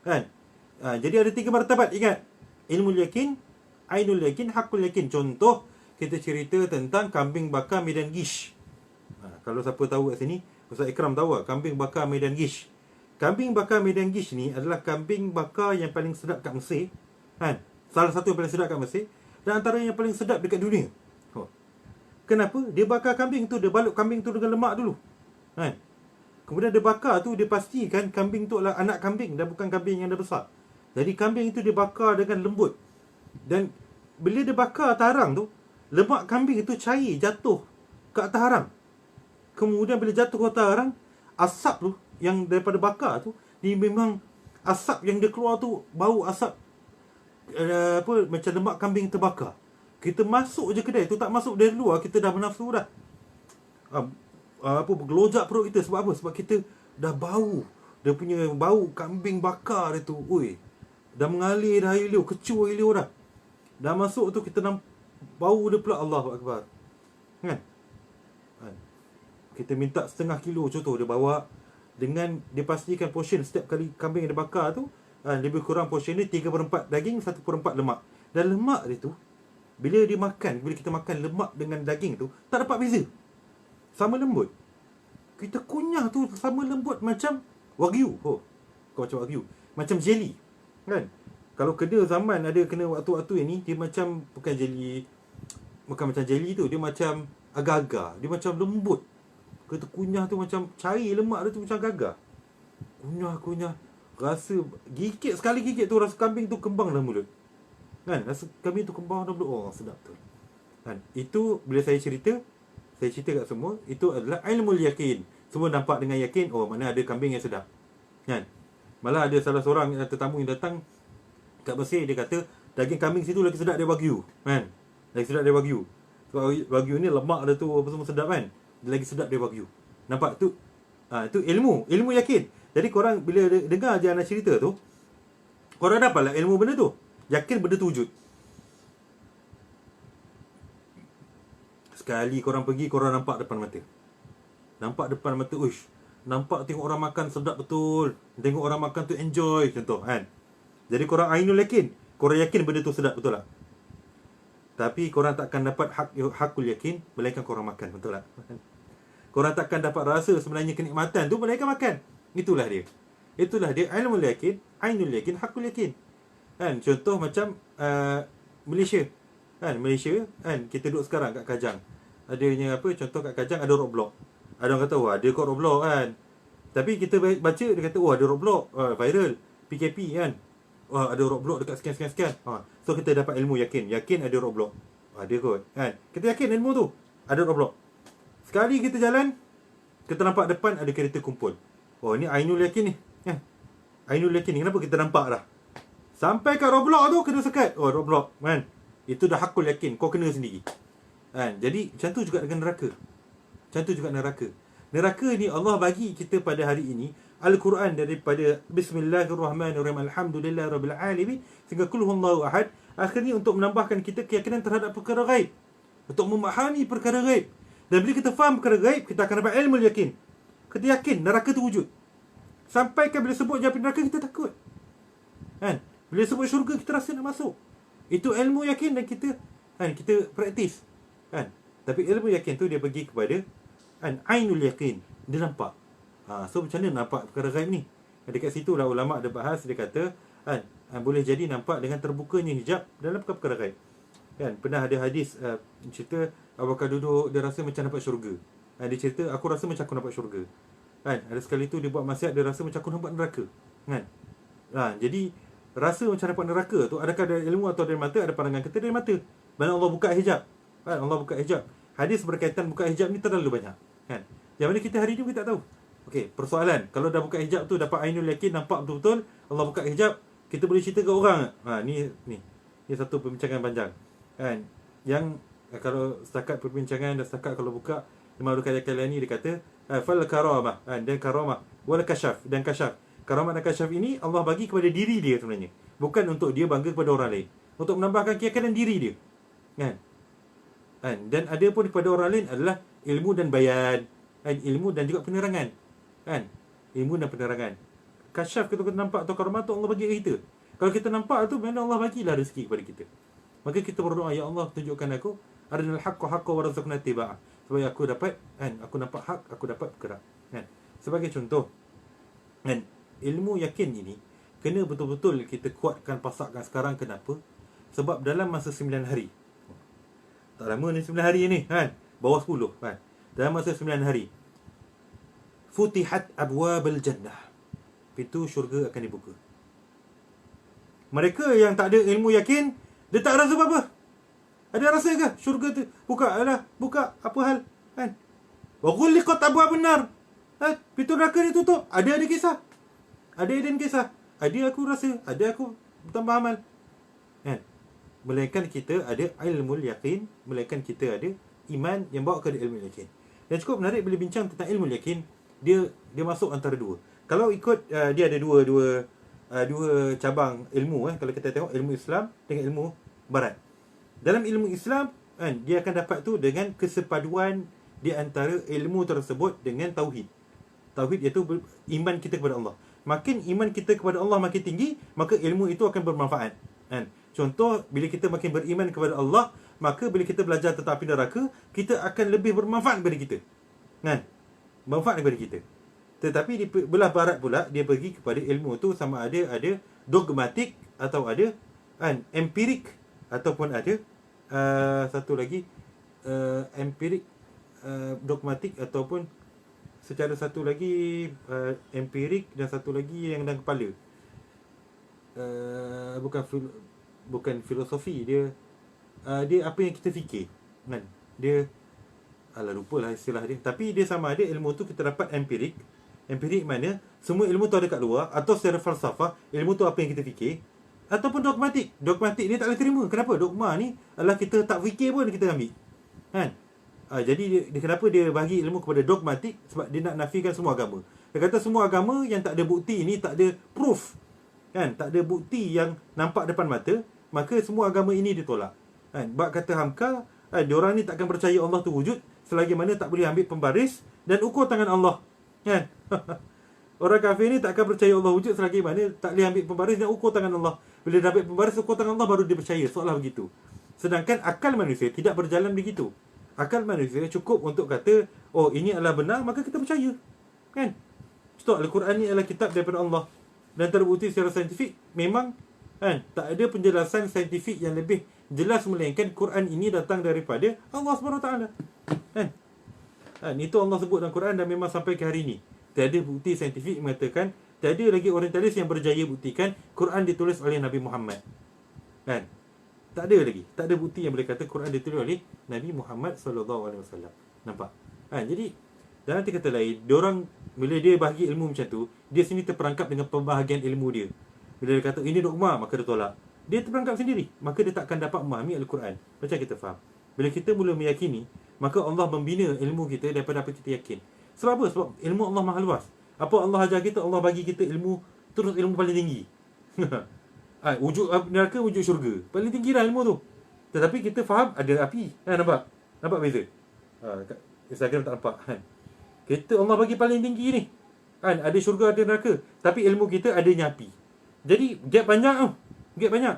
Kan? Jadi ada 3 martabat, ingat. Ilmu yakin, ainul yakin, hakul yakin. Contoh, kita cerita tentang kambing bakar Medan Gish. Kalau siapa tahu kat sini, Ustaz Ikram tahu kambing bakar Medan Gish. Kambing bakar Medan Gish ni adalah kambing bakar yang paling sedap kat Mesir. Kan? Salah satu yang paling sedap kat Mesir. Dan antara yang paling sedap dekat dunia. Kenapa? Dia bakar kambing tu, dia balut kambing tu dengan lemak dulu. Kan? Kemudian dia bakar tu, dia pastikan kambing tu adalah anak kambing dan bukan kambing yang dah besar. Jadi kambing itu dia bakar dengan lembut. Dan bila dia bakar atas harang tu, lemak kambing itu cair jatuh ke atas harang. Kemudian bila jatuh ke atas harang, asap tu yang daripada bakar tu, dia memang asap yang dia keluar tu bau asap macam lemak kambing terbakar. Kita masuk je kedai tu, tak masuk dari luar, kita dah bernafsu dah. Bergelojak perut kita. Sebab apa? Sebab kita dah bau. Dia punya bau kambing bakar dia tu. Oi, dah mengalir dah air liur, kecuh air liur dah. Dah masuk tu kita nampak bau dia pula. Allahu Akbar. Kan? Kita minta 0,5 kilo contoh, dia bawa dengan dia pastikan portion setiap kali kambing yang dia bakar tu lebih kurang portion ni 3/4 daging, 1/4 lemak. Dan lemak dia tu, bila kita makan lemak dengan daging tu, tak dapat beza. Sama lembut. Kita kunyah tu sama lembut macam wagyu. Bukan macam wagyu, macam jelly. Kan? Kalau kena zaman ada kena waktu-waktu yang ni, dia macam bukan macam jelly tu, dia macam agar-agar, dia macam lembut. Kita kunyah tu macam cair lemak dia tu macam agar-agar. Kunyah, rasa gigit sekali gigit tu, rasa kambing tu kembang dalam mulut. Kan? Rasa kambing tu kembang dalam mulut. Oh, sedap tu. Kan? Itu bila saya cerita kat semua, itu adalah ilmu yakin. Semua nampak dengan yakin, oh mana ada kambing yang sedap. Kan? Malah ada salah seorang tetamu yang datang kat Mesir, dia kata daging kambing situ lagi sedap dari wagyu. Kan? Lagi sedap dari wagyu. Sebab wagyu ni lemak dia tu apa semua sedap kan. Dia lagi sedap dari wagyu. Nampak tu? Itu ilmu yakin. Jadi korang bila dengar je anak cerita tu, korang dapatlah ilmu benda tu. Yakin benda tu wujud. Sekali korang pergi, korang nampak depan mata. Uish, nampak tengok orang makan sedap betul. Tengok orang makan tu enjoy, contoh kan. Jadi korang ainul yakin. Korang yakin benda tu sedap, betul tak? Tapi korang takkan dapat hakul yakin melainkan korang makan, betul tak? Korang takkan dapat rasa sebenarnya kenikmatan tu melainkan makan. Itulah dia ilmu yakin, ainul yakin, hakul yakin. Kan contoh macam Malaysia. Kan Malaysia kan kita duduk sekarang kat Kajang. Adanya apa, contoh kat Kajang ada Roblox. Ada orang kata wah ada kot Roblox kan. Tapi kita baca dia kata wah ada Roblox, viral. PKP kan. Wah ada Roblox dekat sekian. So kita dapat ilmu yakin ada Roblox. Ada kot kan. Kita yakin ilmu tu ada Roblox. Sekali kita jalan, kita nampak depan ada kereta kumpul. Oh ni Ainul Yakin ni kan. Ainul Yakin ni kenapa kita nampak dah. Sampai kat Roblox tu kena sekat. Oh Roblox kan. Itu dah hakul yakin, kau kena sendiri. Kan? Jadi macam tu juga dengan neraka. Macam tu juga neraka. Neraka ni Allah bagi kita pada hari ini Al-Quran daripada Bismillahirrahmanirrahim, Alhamdulillahirabbil alamin sehingga Qul huwallahu ahad. Akhirnya untuk menambahkan kita keyakinan terhadap perkara gaib, untuk memahami perkara gaib. Dan bila kita faham perkara gaib, kita akan dapat ilmu yakin. Kita yakin neraka tu wujud. Sampai kan bila sebut je api neraka kita takut. Kan? Bila sebut syurga kita rasa nak masuk. Itu ilmu yakin dan kita kita praktis. Kan? Tapi ilmu yakin tu dia pergi kepada ainul yakin. Dia nampak. So macam mana nampak perkara gaib ni? Dekat situ lah ulama ada bahas, dia kata boleh jadi nampak dengan terbukanya hijab dalam perkara gaib. Kan? Pernah ada hadis cerita Abu Bakar duduk, dia rasa macam nampak syurga. Dia cerita aku rasa macam aku nampak syurga. Kan? Ada sekali tu dia buat maksiat, dia rasa macam aku nampak neraka. Kan? Jadi rasa macam nampak neraka tu adakah dari ilmu atau dari mata? Ada pandangan kata dari mata. Mana Allah buka hijab. Kan? Allah buka hijab. Hadis berkaitan buka hijab ni terlalu banyak. Kan? Yang mana kita hari ni kita tak tahu. Okey, persoalan, kalau dah buka hijab tu dapat ainul yakin, nampak betul-betul Allah buka hijab, kita boleh cerita ke orang. Ni satu perbincangan panjang. Kan? Yang kalau setakat perbincangan dan setakat kalau buka Imam Al-Kayakaliani dia kata fal karamah, dan karamah wal kasyaf, dan kasyaf. Karamah dan kasyaf ini Allah bagi kepada diri dia sebenarnya. Bukan untuk dia bangga kepada orang lain. Untuk menambahkan keyakinan diri dia. Kan? Dan ada pun kepada orang lain adalah ilmu dan bayan. Ilmu dan juga penerangan. Kan? Ilmu dan penerangan. Kasyaf kita nampak atau karamah tu Allah bagi kita. Kalau kita nampak tu, mana Allah bagilah rezeki kepada kita. Maka kita berdoa, ya Allah tunjukkan aku arinal haqqa haqqa warzuqna tiba'ah, supaya aku dapat aku nampak hak, aku dapat bergerak. Kan? Sebagai contoh, kan, ilmu yakin ini kena betul-betul kita kuatkan, pasakkan sekarang. Kenapa? Sebab dalam masa 9 hari, tak lama ni 9 hari ni kan, bawah 10 kan, dalam masa 9 hari futihat abwabul jannah, pintu syurga akan dibuka. Mereka yang tak ada ilmu yakin, dia tak rasa apa-apa. Ada rasa ke syurga tu buka? Buka apa hal kan? Wa ghulqat abwabun nar, pintu neraka ni tutup. Ada kisah. Ada kisah. Ada aku rasa, ada aku bertambah amal. Kan? Melainkan kita ada ilmu yakin, melainkan kita ada iman yang bawa kepada ilmu yakin. Dan cukup menarik bila bincang tentang ilmu yakin, dia masuk antara dua. Kalau ikut dia ada dua cabang ilmu kalau kita tengok ilmu Islam dengan ilmu barat. Dalam ilmu Islam dia akan dapat tu dengan kesepaduan di antara ilmu tersebut dengan tauhid. Tauhid iaitu iman kita kepada Allah. Makin iman kita kepada Allah makin tinggi, maka ilmu itu akan bermanfaat. Contoh, bila kita makin beriman kepada Allah, maka bila kita belajar tentang api neraka, kita akan lebih bermanfaat kepada kita. Manfaat kepada kita. Tetapi di belah barat pula, dia pergi kepada ilmu tu sama ada dogmatik atau ada empirik, ataupun ada satu lagi empirik, dogmatik, ataupun secara satu lagi empirik, dan satu lagi yang dalam kepala. Bukan filosofi, dia apa yang kita fikir kan. Dia lupalah istilah dia. Tapi dia sama ada ilmu tu kita dapat empirik. Empirik mana semua ilmu tu ada kat luar, atau secara falsafah ilmu tu apa yang kita fikir, ataupun dogmatik. Dogmatik ni tak boleh terima. Kenapa? Dogma ni adalah kita tak fikir pun kita ambil. Kan? Jadi dia kenapa dia bagi ilmu kepada dogmatik? Sebab dia nak nafikan semua agama. Dia kata semua agama yang tak ada bukti ni, tak ada proof, kan? Tak ada bukti yang nampak depan mata, maka semua agama ini ditolak. Bab kata Hamka, diorang ni takkan percaya Allah tu wujud selagi mana tak boleh ambil pembaris dan ukur tangan Allah. Kan? Orang kafir ni takkan percaya Allah wujud selagi mana tak boleh ambil pembaris dan ukur tangan Allah. Bila dah ambil pembaris, ukur tangan Allah, baru dia percaya. Seolah begitu. Sedangkan akal manusia tidak berjalan begitu. Akal manusia cukup untuk kata, oh ini adalah benar, maka kita percaya. Kan? Contoh, Al-Quran ni adalah kitab daripada Allah dan terbukti secara saintifik memang Kan? Tak ada penjelasan saintifik yang lebih jelas melainkan Quran ini datang daripada Allah SWT. Kan? Itu Allah sebut dalam Quran dan memang sampai ke hari ini tiada bukti saintifik mengatakan, tiada lagi orientalis yang berjaya buktikan Quran ditulis oleh Nabi Muhammad. Kan? Tak ada lagi. Tak ada bukti yang boleh kata Quran ditulis oleh Nabi Muhammad SAW. Nampak? Jadi dalam kata lain, diorang bila dia bahagi ilmu macam tu, dia sendiri terperangkap dengan pembahagian ilmu dia. Bila dia kata ini dogma, maka dia tolak. Dia terperangkap sendiri, maka dia takkan dapat memahami Al-Quran macam kita faham. Bila kita mula meyakini, maka Allah membina ilmu kita daripada apa kita yakin. Sebab apa? Sebab ilmu Allah maha luas. Apa Allah ajar kita? Allah bagi kita ilmu, terus ilmu paling tinggi. Wujud neraka, wujud syurga. Paling tinggi lah ilmu tu. Tetapi kita faham ada api. Nampak? Nampak beza? Kat Instagram tak nampak. Kita Allah bagi paling tinggi ni. Ada syurga, ada neraka. Tapi ilmu kita adanya api. Jadi gap banyak tau. Gap banyak.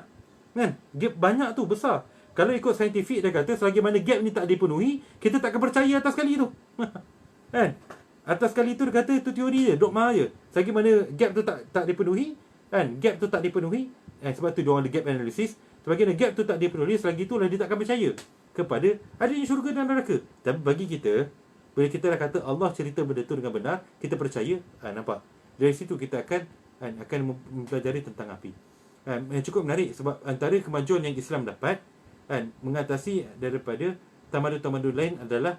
Kan? Gap banyak tu, besar. Kalau ikut saintifik dia kata, selagi mana gap ni tak dipenuhi, kita takkan percaya atas sekali tu. Kan? Atas sekali tu dia kata itu teori je, dogma je. Selagi mana gap tu tak dipenuhi, kan? Gap tu tak dipenuhi, sebab tu dia orang ada gap analysis. Selagi mana gap tu tak dipenuhi, selagi itulah dia takkan percaya kepada adanya syurga dan neraka. Tapi bagi kita, bila kita dah kata Allah cerita benda tu dengan benar, kita percaya. Nampak? Dari situ kita akan mempelajari tentang api. Cukup menarik sebab antara kemajuan yang Islam dapat mengatasi daripada tamadun-tamadun lain adalah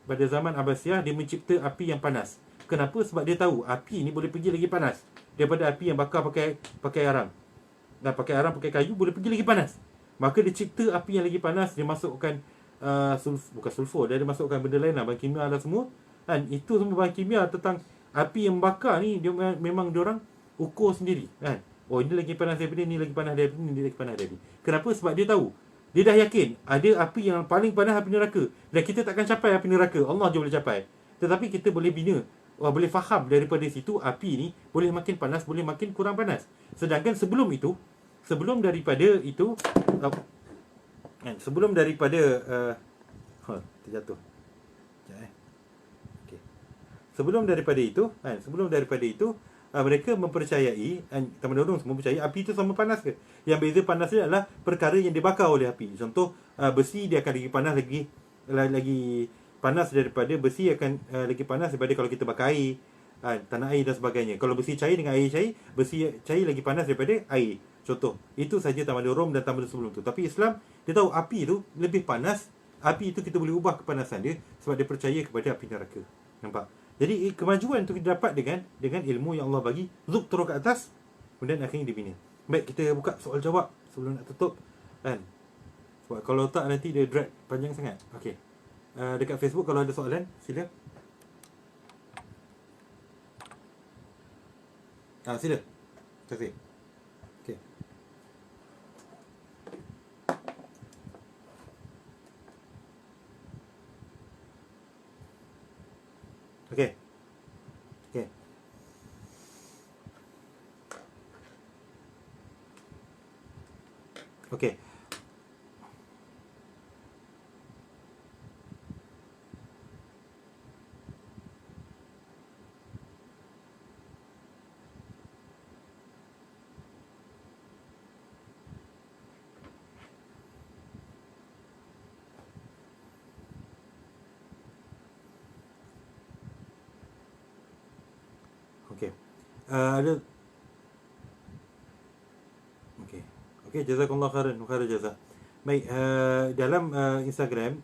pada zaman Abbasiyah dia mencipta api yang panas. Kenapa? Sebab dia tahu api ni boleh pergi lagi panas daripada api yang bakar pakai arang. Pakai arang, pakai kayu boleh pergi lagi panas. Maka dia cipta api yang lagi panas, dia masukkan bukan sulfur, dia ada masukkan benda lain lah, bahan kimia lah semua. Itu semua bahan kimia tentang api yang bakar ni dia memang diorang ukur sendiri. Oh, ini lagi panas daripada ni, lagi panas daripada ni, ini lagi panas daripada ni. Kenapa? Sebab dia tahu. Dia dah yakin ada api yang paling panas, api neraka. Dan kita takkan capai api neraka. Allah je boleh capai. Tetapi kita boleh bina, boleh faham daripada situ api ni boleh makin panas, boleh makin kurang panas. Sedangkan sebelum daripada itu terjatuh. Okay. Sebelum daripada itu mereka mempercayai, tamadun semua percaya api itu sama panas ke? Yang beza panasnya adalah perkara yang dibakar oleh api. Contoh besi dia akan lagi panas, lagi panas daripada besi akan lagi panas daripada kalau kita bakar air, tanah air dan sebagainya. Kalau besi cair dengan air cair, besi cair lagi panas daripada air. Contoh, itu saja tamadun Rom dan tamadun sebelum tu. Tapi Islam dia tahu api itu lebih panas. Api itu kita boleh ubah kepanasan dia sebab dia percaya kepada api neraka. Nampak? Jadi kemajuan tu kita dapat dengan ilmu yang Allah bagi. Zub terus ke atas, kemudian akhirnya dibina. Baik, kita buka soal jawab sebelum nak tutup. Sebab kalau tak nanti dia drag panjang sangat. Okey. Dekat Facebook kalau ada soalan, sila. Sila. Terima kasih. Okey. Okey. Okey. Okey. Okey. Ada. Okey. Okey, jazakallahu khairan, khairan jazak. Baik, dalam Instagram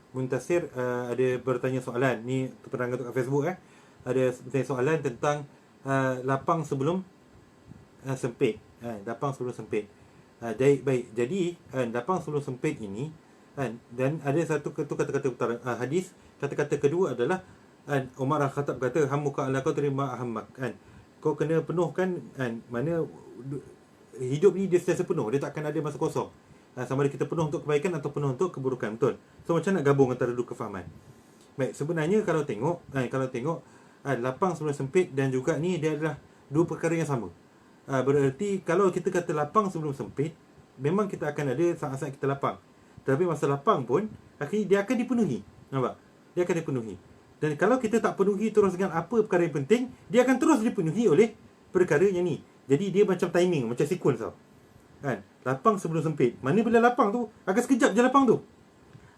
Muntasir ada bertanya soalan. Ni penerangan kat Facebook Ada bertanya soalan tentang lapang sebelum sempit. Lapang sebelum sempit. Baik. Jadi lapang sebelum sempit ini dan ada satu kata-kata utara hadis. Kata-kata kedua adalah Umar Al-Khattab kata hammuka ala qadri ma ahammak. Kau kena penuhkan mana hidup ni dia sentiasa penuh, dia takkan ada masa kosong. Sama ada kita penuh untuk kebaikan atau penuh untuk keburukan. Betul. So macam nak gabung antara dua kefahaman. Baik, sebenarnya kalau tengok lapang sebelum sempit dan juga ni dia adalah dua perkara yang sama. Bererti kalau kita kata lapang sebelum sempit, memang kita akan ada saat-saat kita lapang. Tapi masa lapang pun akhirnya dia akan dipenuhi. Nampak? Dia akan dipenuhi. Dan kalau kita tak penuhi terus dengan apa perkara yang penting, dia akan terus dipenuhi oleh perkara yang ni. Jadi dia macam timing, macam sequence tau. Kan? Lapang sebelum sempit. Mana bila lapang tu, agak sekejap je lapang tu.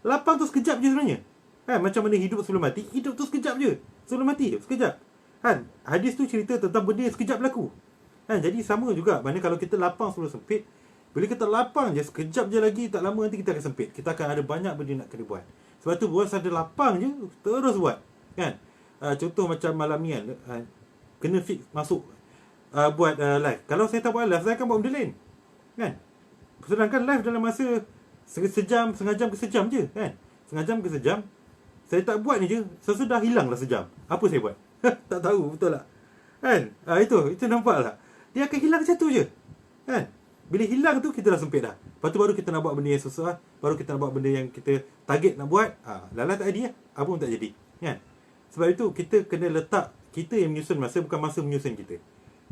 Lapang tu sekejap je sebenarnya. Kan? Macam mana hidup sebelum mati, hidup tu sekejap je. Sebelum mati, sekejap. Kan? Hadis tu cerita tentang benda yang sekejap berlaku. Kan? Jadi sama juga. Mana kalau kita lapang sebelum sempit, bila kita lapang je, sekejap je lagi, tak lama nanti kita akan sempit. Kita akan ada banyak benda nak kena buat. Sebab tu buat ada lapang je, terus buat. Kan? Contoh macam malam ni kan, kena fix masuk buat live. Kalau saya tak buat live, saya akan buat benda lain. Kan? Sedangkan live dalam masa sejam, setengah jam ke sejam je. Kan? Setengah jam ke sejam. Saya tak buat ni je, sesudah hilang lah sejam. Apa saya buat? Tak tahu, betul tak? Kan? Itu nampak tak? Dia akan hilang satu je. Kan? Bila hilang tu, kita dah sempit dah. Lepas tu baru kita nak buat benda yang susah. Baru kita nak buat benda yang kita target nak buat. Lala tak jadi lah. Apa pun tak jadi. Kan? Sebab itu, kita kena letak kita yang menyusun masa, bukan masa menyusun kita.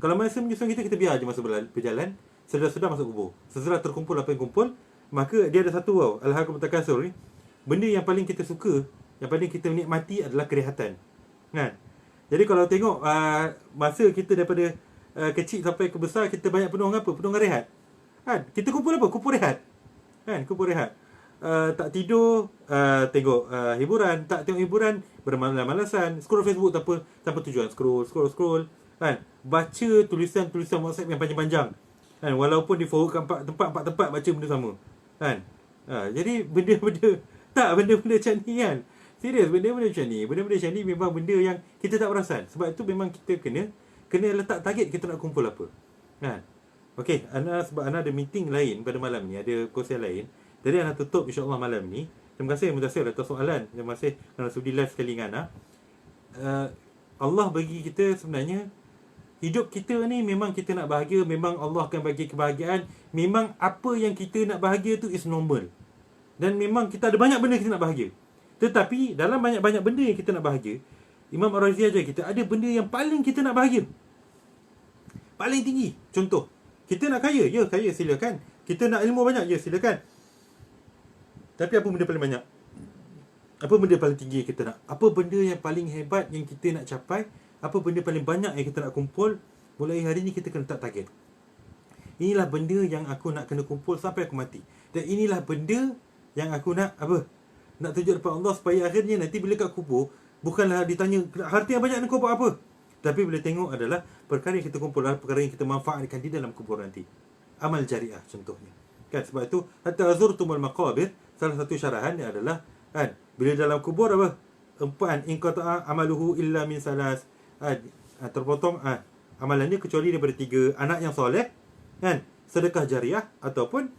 Kalau masa menyusun kita, kita biar je masa berjalan. Sedar-sedar masuk kubur. Sesedar terkumpul apa yang kumpul, maka dia ada satu tau. Al-Hakum Takasur ni. Benda yang paling kita suka, yang paling kita nikmati adalah kerehatan. Kan? Jadi kalau tengok masa kita daripada kecil sampai ke besar, kita banyak penuh dengan apa? Penuh dengan rehat. Kan? Kita kumpul apa? Kumpul rehat. Kan? Kumpul rehat. Tak tidur, tengok hiburan. Tak tengok hiburan, bermalas-malasan. Scroll Facebook tanpa tujuan. Scroll. Kan? Baca tulisan-tulisan WhatsApp yang panjang-panjang. Kan? Walaupun di forward ke empat tempat baca benda sama. Kan? Jadi benda-benda macam ni kan. Serius, benda-benda macam ni. Benda-benda macam ni memang benda yang kita tak perasan. Sebab itu memang kita kena letak target kita nak kumpul apa. Kan? Okey, sebab Ana ada meeting lain pada malam ni, ada kursus lain. Jadi Ana tutup insya-Allah malam ni. Terima kasih Mudassir atas soalan. Terima kasih kerana sudi live sekali dengan Ana. Allah bagi kita sebenarnya hidup kita ni memang kita nak bahagia, memang Allah akan bagi kebahagiaan. Memang apa yang kita nak bahagia tu is normal. Dan memang kita ada banyak benda kita nak bahagia. Tetapi dalam banyak-banyak benda yang kita nak bahagia, Imam Ar-Razi ajar kita ada benda yang paling kita nak bahagia. Paling tinggi. Contoh, kita nak kaya, ya kaya silakan. Kita nak ilmu banyak, ya silakan. Tapi apa benda paling banyak? Apa benda paling tinggi yang kita nak? Apa benda yang paling hebat yang kita nak capai? Apa benda paling banyak yang kita nak kumpul? Mulai hari ni kita kena letak target. Inilah benda yang aku nak kena kumpul sampai aku mati. Dan inilah benda yang aku nak nak tunjuk depan Allah, supaya akhirnya nanti bila kat kubur, bukanlah ditanya harta yang banyak ni kau buat apa, tapi boleh tengok adalah perkara yang kita kumpul adalah perkara yang kita manfaatkan di dalam kubur nanti. Amal jariah contohnya. Kan? Sebab itu hatta zurtumul maqabir, salah satu syarahan dia adalah kan, bila dalam kubur apa? Empat, in qata'a amaluhu illa min salas. Terpotong amalannya kecuali daripada 3, anak yang soleh, kan, sedekah jariah, ataupun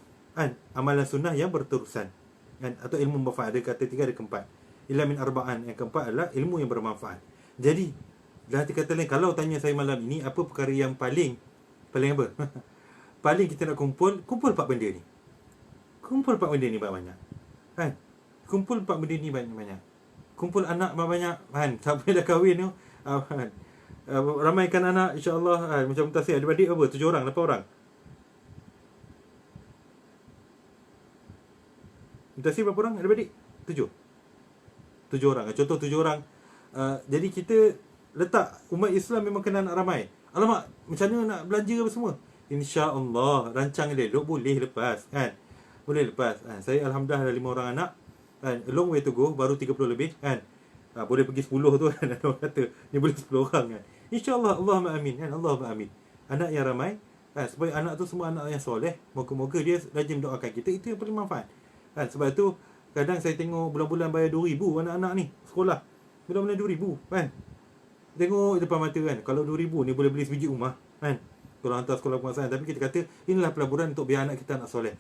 amalan sunnah yang berterusan, kan, atau ilmu bermanfaat. Ada kata 3, ada keempat. Illa min arba'an, yang keempat adalah ilmu yang bermanfaat. Jadi dalam kata lain, kalau tanya saya malam ini apa perkara yang paling apa? Paling kita nak kumpul 4 benda ni. Kumpul 4 benda ni banyak. Kan? Kumpul 4 benda ni banyak. Kumpul anak banyak, kan? Siapa dah kahwin tu, kan? Ramaikan anak insya-Allah, macam Mutasir adik-adik 7 orang, 8 orang. Mutasir berapa orang adik-adik? 7 orang. Contoh 7 orang. Jadi kita letak umat Islam memang kena anak ramai. Alamak, macam mana nak belanja apa semua? InsyaAllah rancang elok boleh lepas, kan? Boleh lepas. Saya alhamdulillah ada 5 orang anak, kan? A long way to go, baru 30 lebih, kan? Boleh pergi 10 tu, kan? Orang kata ni boleh 10 orang, kan? InsyaAllah, Allahumma amin, kan? Allahumma amin. Anak yang ramai, kan? Supaya anak tu semua anak yang soleh. Moga-moga dia rajin doakan kita. Itu yang paling manfaat, kan? Sebab tu kadang saya tengok bulan-bulan bayar 2,000 anak-anak ni sekolah. Bulan-bulan 2,000, kan? Tengok depan mata, kan? Kalau 2,000 ni boleh beli sebiji rumah, kan? Kalau hantar sekolah penguasaan. Tapi kita kata inilah pelaburan untuk biar anak kita anak soleh.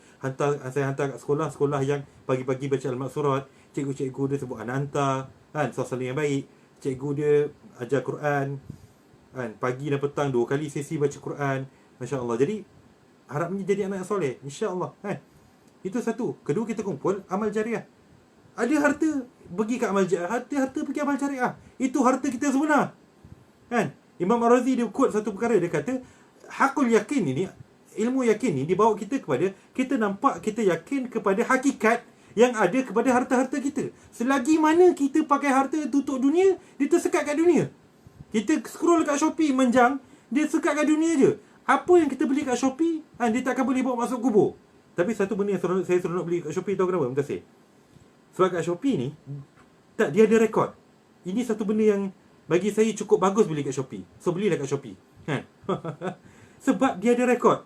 Saya hantar kat sekolah yang pagi-pagi baca al-maksurat, cikgu-cikgu dia sebut anak hantar, kan? Suasana yang baik, cikgu dia ajar Quran, kan? Pagi dan petang 2 kali sesi baca Quran, masya-Allah. Jadi harapnya jadi anak yang soleh, insya-Allah, kan? Itu satu. Kedua, kita kumpul amal jariah. Ada harta, pergi ke amal jariah. Harta pergi amal jariah. Itu harta kita sebenar, kan? Imam Ar-Razi dia quote satu perkara, dia kata hakul yakin ini, ilmu yakin ini dibawa kita kepada kita nampak, kita yakin kepada hakikat yang ada kepada harta-harta kita. Selagi mana kita pakai harta tutup dunia, dia tersekat kat dunia. Kita scroll kat Shopee menjang, dia sekat kat dunia je. Apa yang kita beli kat Shopee, dia takkan boleh bawa masuk kubur. Tapi satu benda yang saya seronok beli kat Shopee, tahu kenapa? Mutasim. Sebab kat Shopee ni, dia ada rekod. Ini satu benda yang bagi saya cukup bagus beli kat Shopee. So, belilah kat Shopee. Sebab dia ada rekod.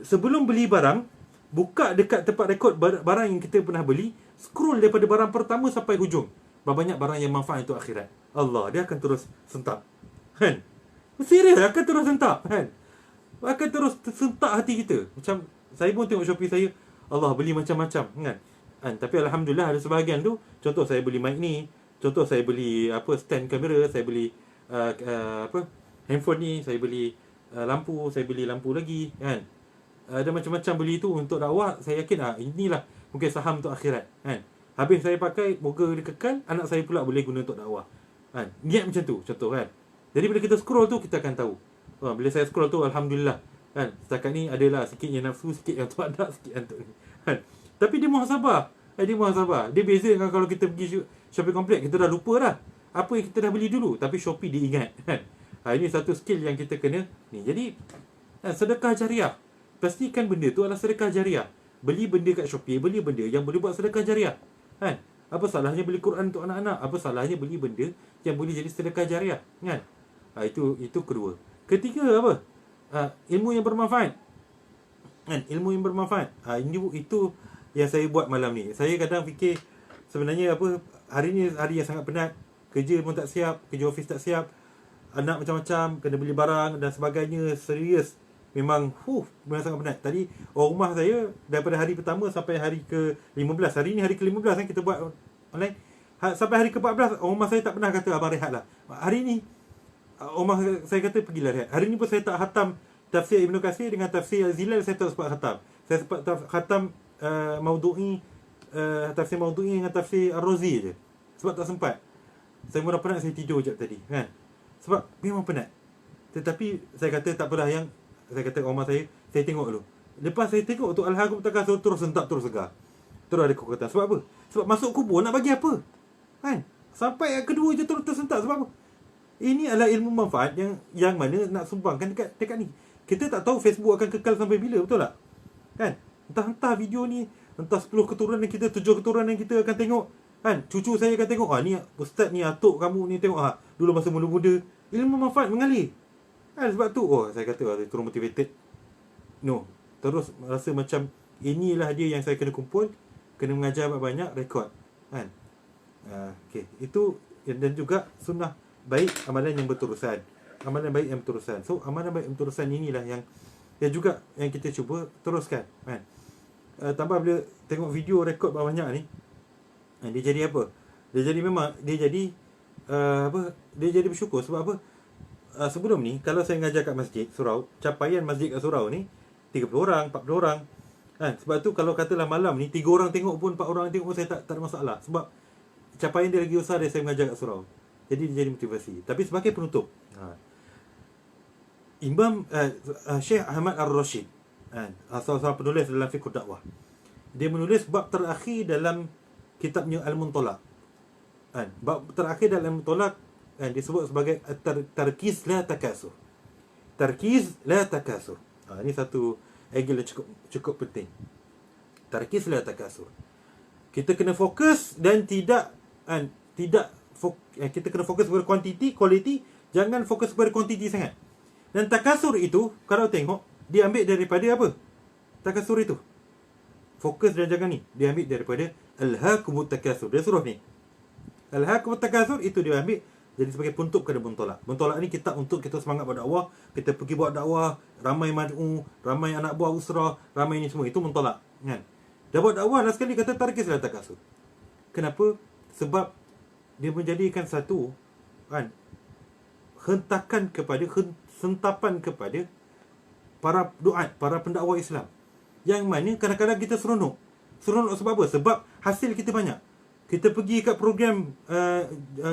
Sebelum beli barang, buka dekat tempat rekod barang yang kita pernah beli, scroll daripada barang pertama sampai hujung. Berapa banyak barang yang manfaat untuk akhirat. Allah, dia akan terus sentap. Serius, akan terus sentap. Akan terus sentak hati kita. Macam saya pun tengok Shopee saya, Allah, beli macam-macam kan. Tapi alhamdulillah ada sebahagian tu, contoh saya beli mic ni, contoh saya beli stand kamera, saya beli handphone ni, saya beli lampu, saya beli lampu lagi kan. Ada macam-macam beli tu untuk dakwah. Saya yakin inilah mungkin saham untuk akhirat kan. Habis saya pakai, moga dia kekal, anak saya pula boleh guna untuk dakwah kan. Niat macam tu contoh kan. Jadi bila kita scroll tu, kita akan tahu. Bila saya scroll tu, alhamdulillah kan, setakat ni adalah sikit yang nafsu, sikit yang tak ada, sikit yang tu kan. Tapi dia muhasabah. Dia muhasabah. Dia beza dengan kalau kita pergi shopping complex, kita dah lupa dah apa yang kita dah beli dulu. Tapi Shopee dia ingat kan. Ini satu skill yang kita kena ni. Jadi sedekah jariah, pastikan benda tu adalah sedekah jariah. Beli benda kat Shopee, beli benda yang boleh buat sedekah jariah kan. Apa salahnya beli Quran untuk anak-anak? Apa salahnya beli benda yang boleh jadi sedekah jariah kan. Itu kedua. Ketiga apa? Ilmu yang bermanfaat kan. Ilmu yang bermanfaat. Itu yang saya buat malam ni. Saya kadang fikir sebenarnya hari ni hari yang sangat penat. Kerja pun tak siap, kerja office tak siap, anak macam-macam, kena beli barang dan sebagainya. Serius. Memang sangat penat. Tadi orang rumah saya daripada hari pertama sampai hari ke-15. Hari ni hari ke-15 kan kita buat online. Sampai hari ke-14 orang rumah saya tak pernah kata abang rehat lah. Hari ni orang rumah saya kata pergilah rehat. Hari ni pun saya tak khatam tafsir Ibn Katsir dengan tafsir Al-Zilal. Saya tak sempat khatam. Saya sempat khatam tafsir Maudu'i dengan tafsir Ar-Razi je. Sebab tak sempat. Saya mula penat, saya tidur sekejap tadi kan. Sebab memang penat. Tetapi saya kata tak apalah, yang saya kata rumah saya tengok dulu. Lepas saya tengok tu Al-Haakum Takasur, terus sentap, terus segar. Terus ada kekuatan. Sebab apa? Sebab masuk kubur nak bagi apa? Kan? Sampai yang kedua je terus tersentak. Sebab apa? Ini adalah ilmu manfaat yang mana nak sumbangkan dekat ni. Kita tak tahu Facebook akan kekal sampai bila, betul tak? Kan? Entah video ni, entah 10 keturunan kita, 7 keturunan kita akan tengok kan. Cucu saya akan tengok, ni ustaz ni, atuk kamu ni tengok dulu masa muda-muda ilmu manfaat mengalir kan. Sebab tu saya kata terus motivated. Terus rasa macam inilah dia yang saya kena kumpul, kena mengajar banyak rekod kan. Okay. Itu dan juga sunnah baik, amalan yang berterusan. Amalan baik yang berterusan. So amalan baik yang berterusan inilah yang juga yang kita cuba teruskan kan. Tambah bila tengok video rekod banyak ni, dia jadi apa? Dia jadi dia jadi bersyukur. Sebab apa? Sebelum ni kalau saya mengajar kat masjid surau, capaian masjid kat surau ni 30 orang, 40 orang kan. Sebab tu kalau katalah malam ni 3 orang tengok pun, 4 orang tengok pun, saya tak ada masalah. Sebab capaian dia lagi besar dari saya mengajar kat surau. Jadi dia jadi motivasi. Tapi sebagai penutup, Imam Syekh Ahmad Ar-Rashid salah penulis dalam fiqh dakwah, dia menulis bab terakhir dalam kitabnya Al-Muntalaq. Bab terakhir dalam Al-Muntalaq disebut sebagai tarkiz la takasur. Tarkiz la takasur. Ini satu angle yang cukup penting. Tarkiz la takasur. Kita kena fokus dan kita kena fokus kepada quality, jangan fokus kepada quantity sangat. Dan takasur itu kalau tengok dia ambil daripada apa? Takasur itu fokus dan jangan ni dia ambil daripada Al-Haakumut Takasur. Dia suruh ni Al-Haakumut Takasur, itu dia ambil jadi sebagai penutup kepada Muntalaq. Muntalaq ni kitab untuk kita semangat buat dakwah. Kita pergi buat dakwah, ramai mad'u, ramai anak buah usrah, ramai ni semua. Itu Muntalaq kan. Dah buat dakwah dah sekali kata tarkis la takasur. Kenapa? Sebab dia menjadikan satu kan hentakan kepada sentapan kepada para duat, para pendakwah Islam. Yang mana kadang-kadang kita seronok. Seronok sebab apa? Sebab hasil kita banyak. Kita pergi kat program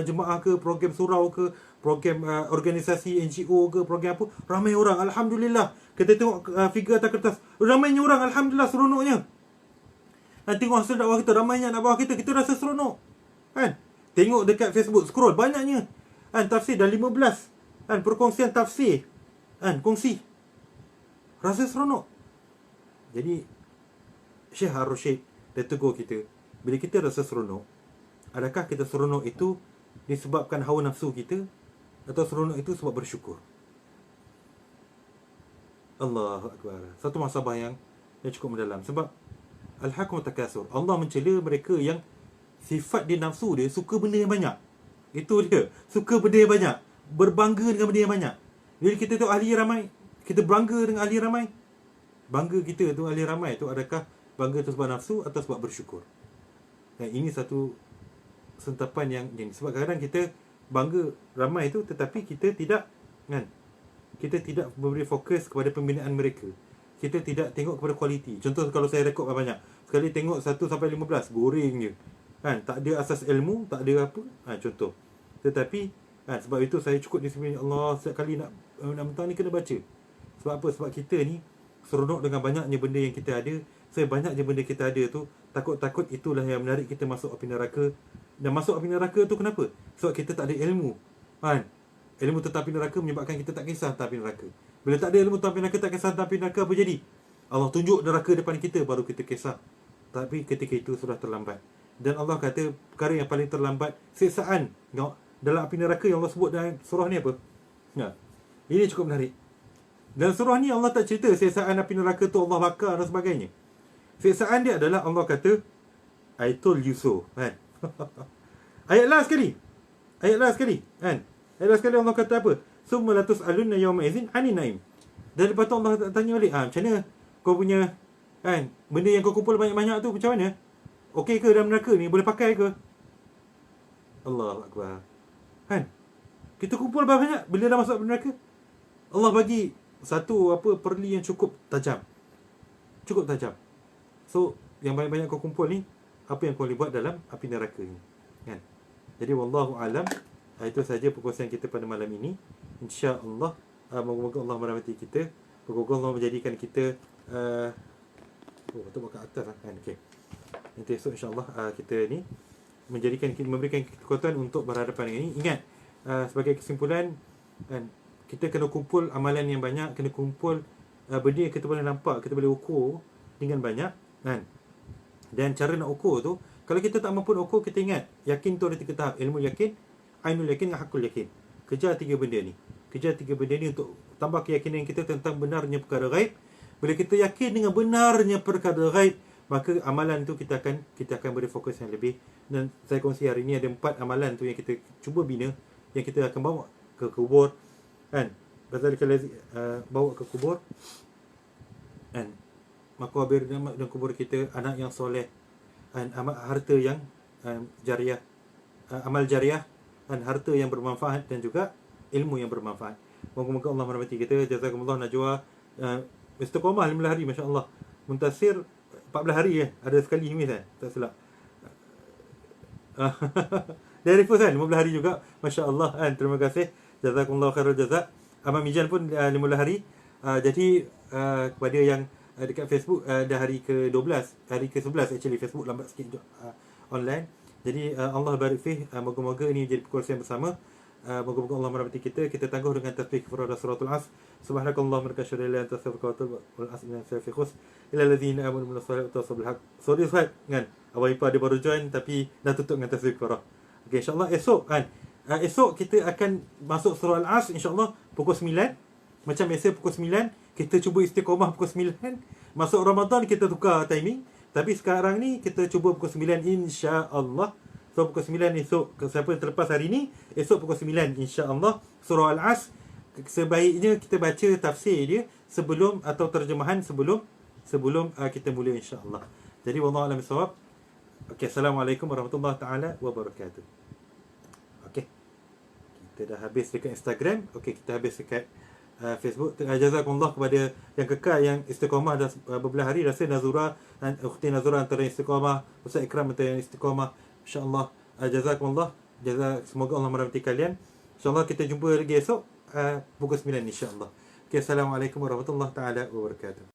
jemaah ke, program surau ke, program organisasi NGO ke, program apa, ramai orang, alhamdulillah. Kita tengok figure atas kertas, ramainya orang, alhamdulillah, seronoknya. Dan tengok hasil dakwah kita, ramainya anak bawah kita rasa seronok kan. Tengok dekat Facebook, scroll, banyaknya kan tafsir dah 15 kan, perkongsian tafsir kan, kongsi Rasa seronok. Jadi Syekh Ar-Rasyid dia tegur kita, bila kita rasa seronok, adakah kita seronok itu disebabkan hawa nafsu kita, atau seronok itu sebab bersyukur? Allahu Akbar. Satu masabah yang cukup mendalam. Sebab Al-Hakum Takasur, Allah mencela mereka yang sifat dia, nafsu dia suka benda yang banyak. Itu dia, suka benda yang banyak, berbangga dengan benda yang banyak. Bila kita tengok ahli ramai, kita bangga dengan ahli ramai. Bangga kita tu ahli ramai tu, adakah bangga tu sebab nafsu atau sebab bersyukur? Dan ini satu sentapan yang sebab kadang-kadang kita bangga ramai tu, tetapi kita tidak kan, kita tidak memberi fokus kepada pembinaan mereka. Kita tidak tengok kepada kualiti. Contoh, kalau saya rekod banyak, sekali tengok 1 sampai 15, goreng je kan, tak ada asas ilmu, tak ada apa, contoh. Tetapi sebab itu saya cukup di sini, Allah, setiap kali nak mentang ni kena baca. Sebab apa? Sebab kita ni seronok dengan banyaknya benda yang kita ada. Sebanyak je benda kita ada tu, takut-takut itulah yang menarik kita masuk api neraka. Dan masuk api neraka tu kenapa? Sebab kita tak ada ilmu kan. Ilmu tentang api neraka menyebabkan kita tak kisah tentang api neraka. Bila tak ada ilmu tentang api neraka, tak kisah tentang api neraka, apa jadi? Allah tunjuk neraka depan kita, baru kita kisah. Tapi ketika itu sudah terlambat. Dan Allah kata perkara yang paling terlambat, siksaan dalam api neraka yang Allah sebut dalam surah ni apa? Ini cukup menarik. Dan surah ni Allah tak cerita siksaan api neraka tu Allah bakar dan sebagainya. Siksaan dia adalah Allah kata, I told you so kan. Ayat last sekali kan. Ayat last sekali Allah kata apa? Summa latus'alunna yawma idzin 'anil na'im. Dan lepas tu Allah tanya balik, macam mana kau punya kan, benda yang kau kumpul banyak-banyak tu macam mana? Okey ke dalam neraka ni? Boleh pakai ke? Allahu Akbar. Kan? Kita kumpul banyak, bila dah masuk neraka, Allah bagi satu perli yang cukup tajam. Cukup tajam. So, yang banyak-banyak kau kumpul ni, apa yang kau boleh buat dalam api neraka ni. Kan? Jadi wallahu alam. Itu saja perkongsian kita pada malam ini. InsyaAllah, moga-moga Allah merahmati kita. Moga-moga Allah menjadikan kita betul kat atas kan. Okey. Nanti esok insya-Allah kita ni memberikan kekuatan untuk berhadapan dengan ini. Ingat, sebagai kesimpulan, kita kena kumpul amalan yang banyak, kena kumpul benda yang kita boleh nampak, kita boleh ukur dengan banyak kan. Dan cara nak ukur tu, kalau kita tak mampu nak ukur, kita ingat yakin tu ada 3 tahap: ilmu yakin, ainul yakin dan hakul yakin. Kejar 3 benda ni. Kejar 3 benda ni untuk tambah keyakinan kita tentang benarnya perkara ghaib. Bila kita yakin dengan benarnya perkara ghaib, maka amalan tu kita akan beri fokus yang lebih. Dan saya kongsi hari ni ada 4 amalan tu yang kita cuba bina, yang kita akan bawa ke kubur kan. Pasal kalau bawa ke kubur kan, makabir dan kubur kita, anak yang soleh kan, harta yang jariah, amal jariah dan harta yang bermanfaat, dan juga ilmu yang bermanfaat. Moga-moga Allah merahmati kita. Jazakumullah Najwa. Istiqamah 15 hari, masya-Allah. Muntasir 14 hari ada sekali miss tak silap. Dari first 15 hari juga, masya-Allah kan. Terima kasih. Jazakumullah khairul jazak. Amal Mijan pun 15 hari. Jadi kepada yang dekat Facebook, dah hari ke-12, hari ke-11 actually. Facebook lambat sikit online. Jadi Allah barik fih. Moga-moga ini menjadi perkongsian bersama. Moga-moga Allah merahmati kita. Kita tangguh dengan tasbih kepada suratul As. Subhanakallah wa bihamdika la ilaha illa anta astaghfiruka wa atubu ilaik. Ila allazina amanu min as-salati wa tawasaw bil haqq. Sorry Ustaz kan. Abang Ipa dia baru join tapi dah tutup dengan tasbih kepada. Okey, insya-Allah esok kan. Esok kita akan masuk surah Al-As insya-Allah pukul 9. Macam biasa pukul 9, kita cuba istiqamah pukul 9. Masuk Ramadan kita tukar timing. Tapi sekarang ni kita cuba pukul 9 insya-Allah. So pukul 9 esok, siapa yang terlepas hari ni, esok pukul 9 insya-Allah surah Al-As. Sebaiknya kita baca tafsir dia sebelum, atau terjemahan sebelum kita mula insya-Allah. Jadi wallahu a'lam bissawab. Okey, assalamualaikum warahmatullahi taala wabarakatuh. Okey. Kita dah habis dekat Instagram. Okey, kita habis dekat Facebook. Jazakumullah kepada yang kekal, yang istiqamah dah beberapa hari. Rasa Nazura dan Ukhti Nazura antara istiqamah, Ustaz Ikram antara istiqamah. InsyaAllah, jazakumullah. Semoga Allah merahmati kalian. InsyaAllah kita jumpa lagi esok pukul 9 insyaAllah. Okay, assalamualaikum warahmatullahi taala wabarakatuh.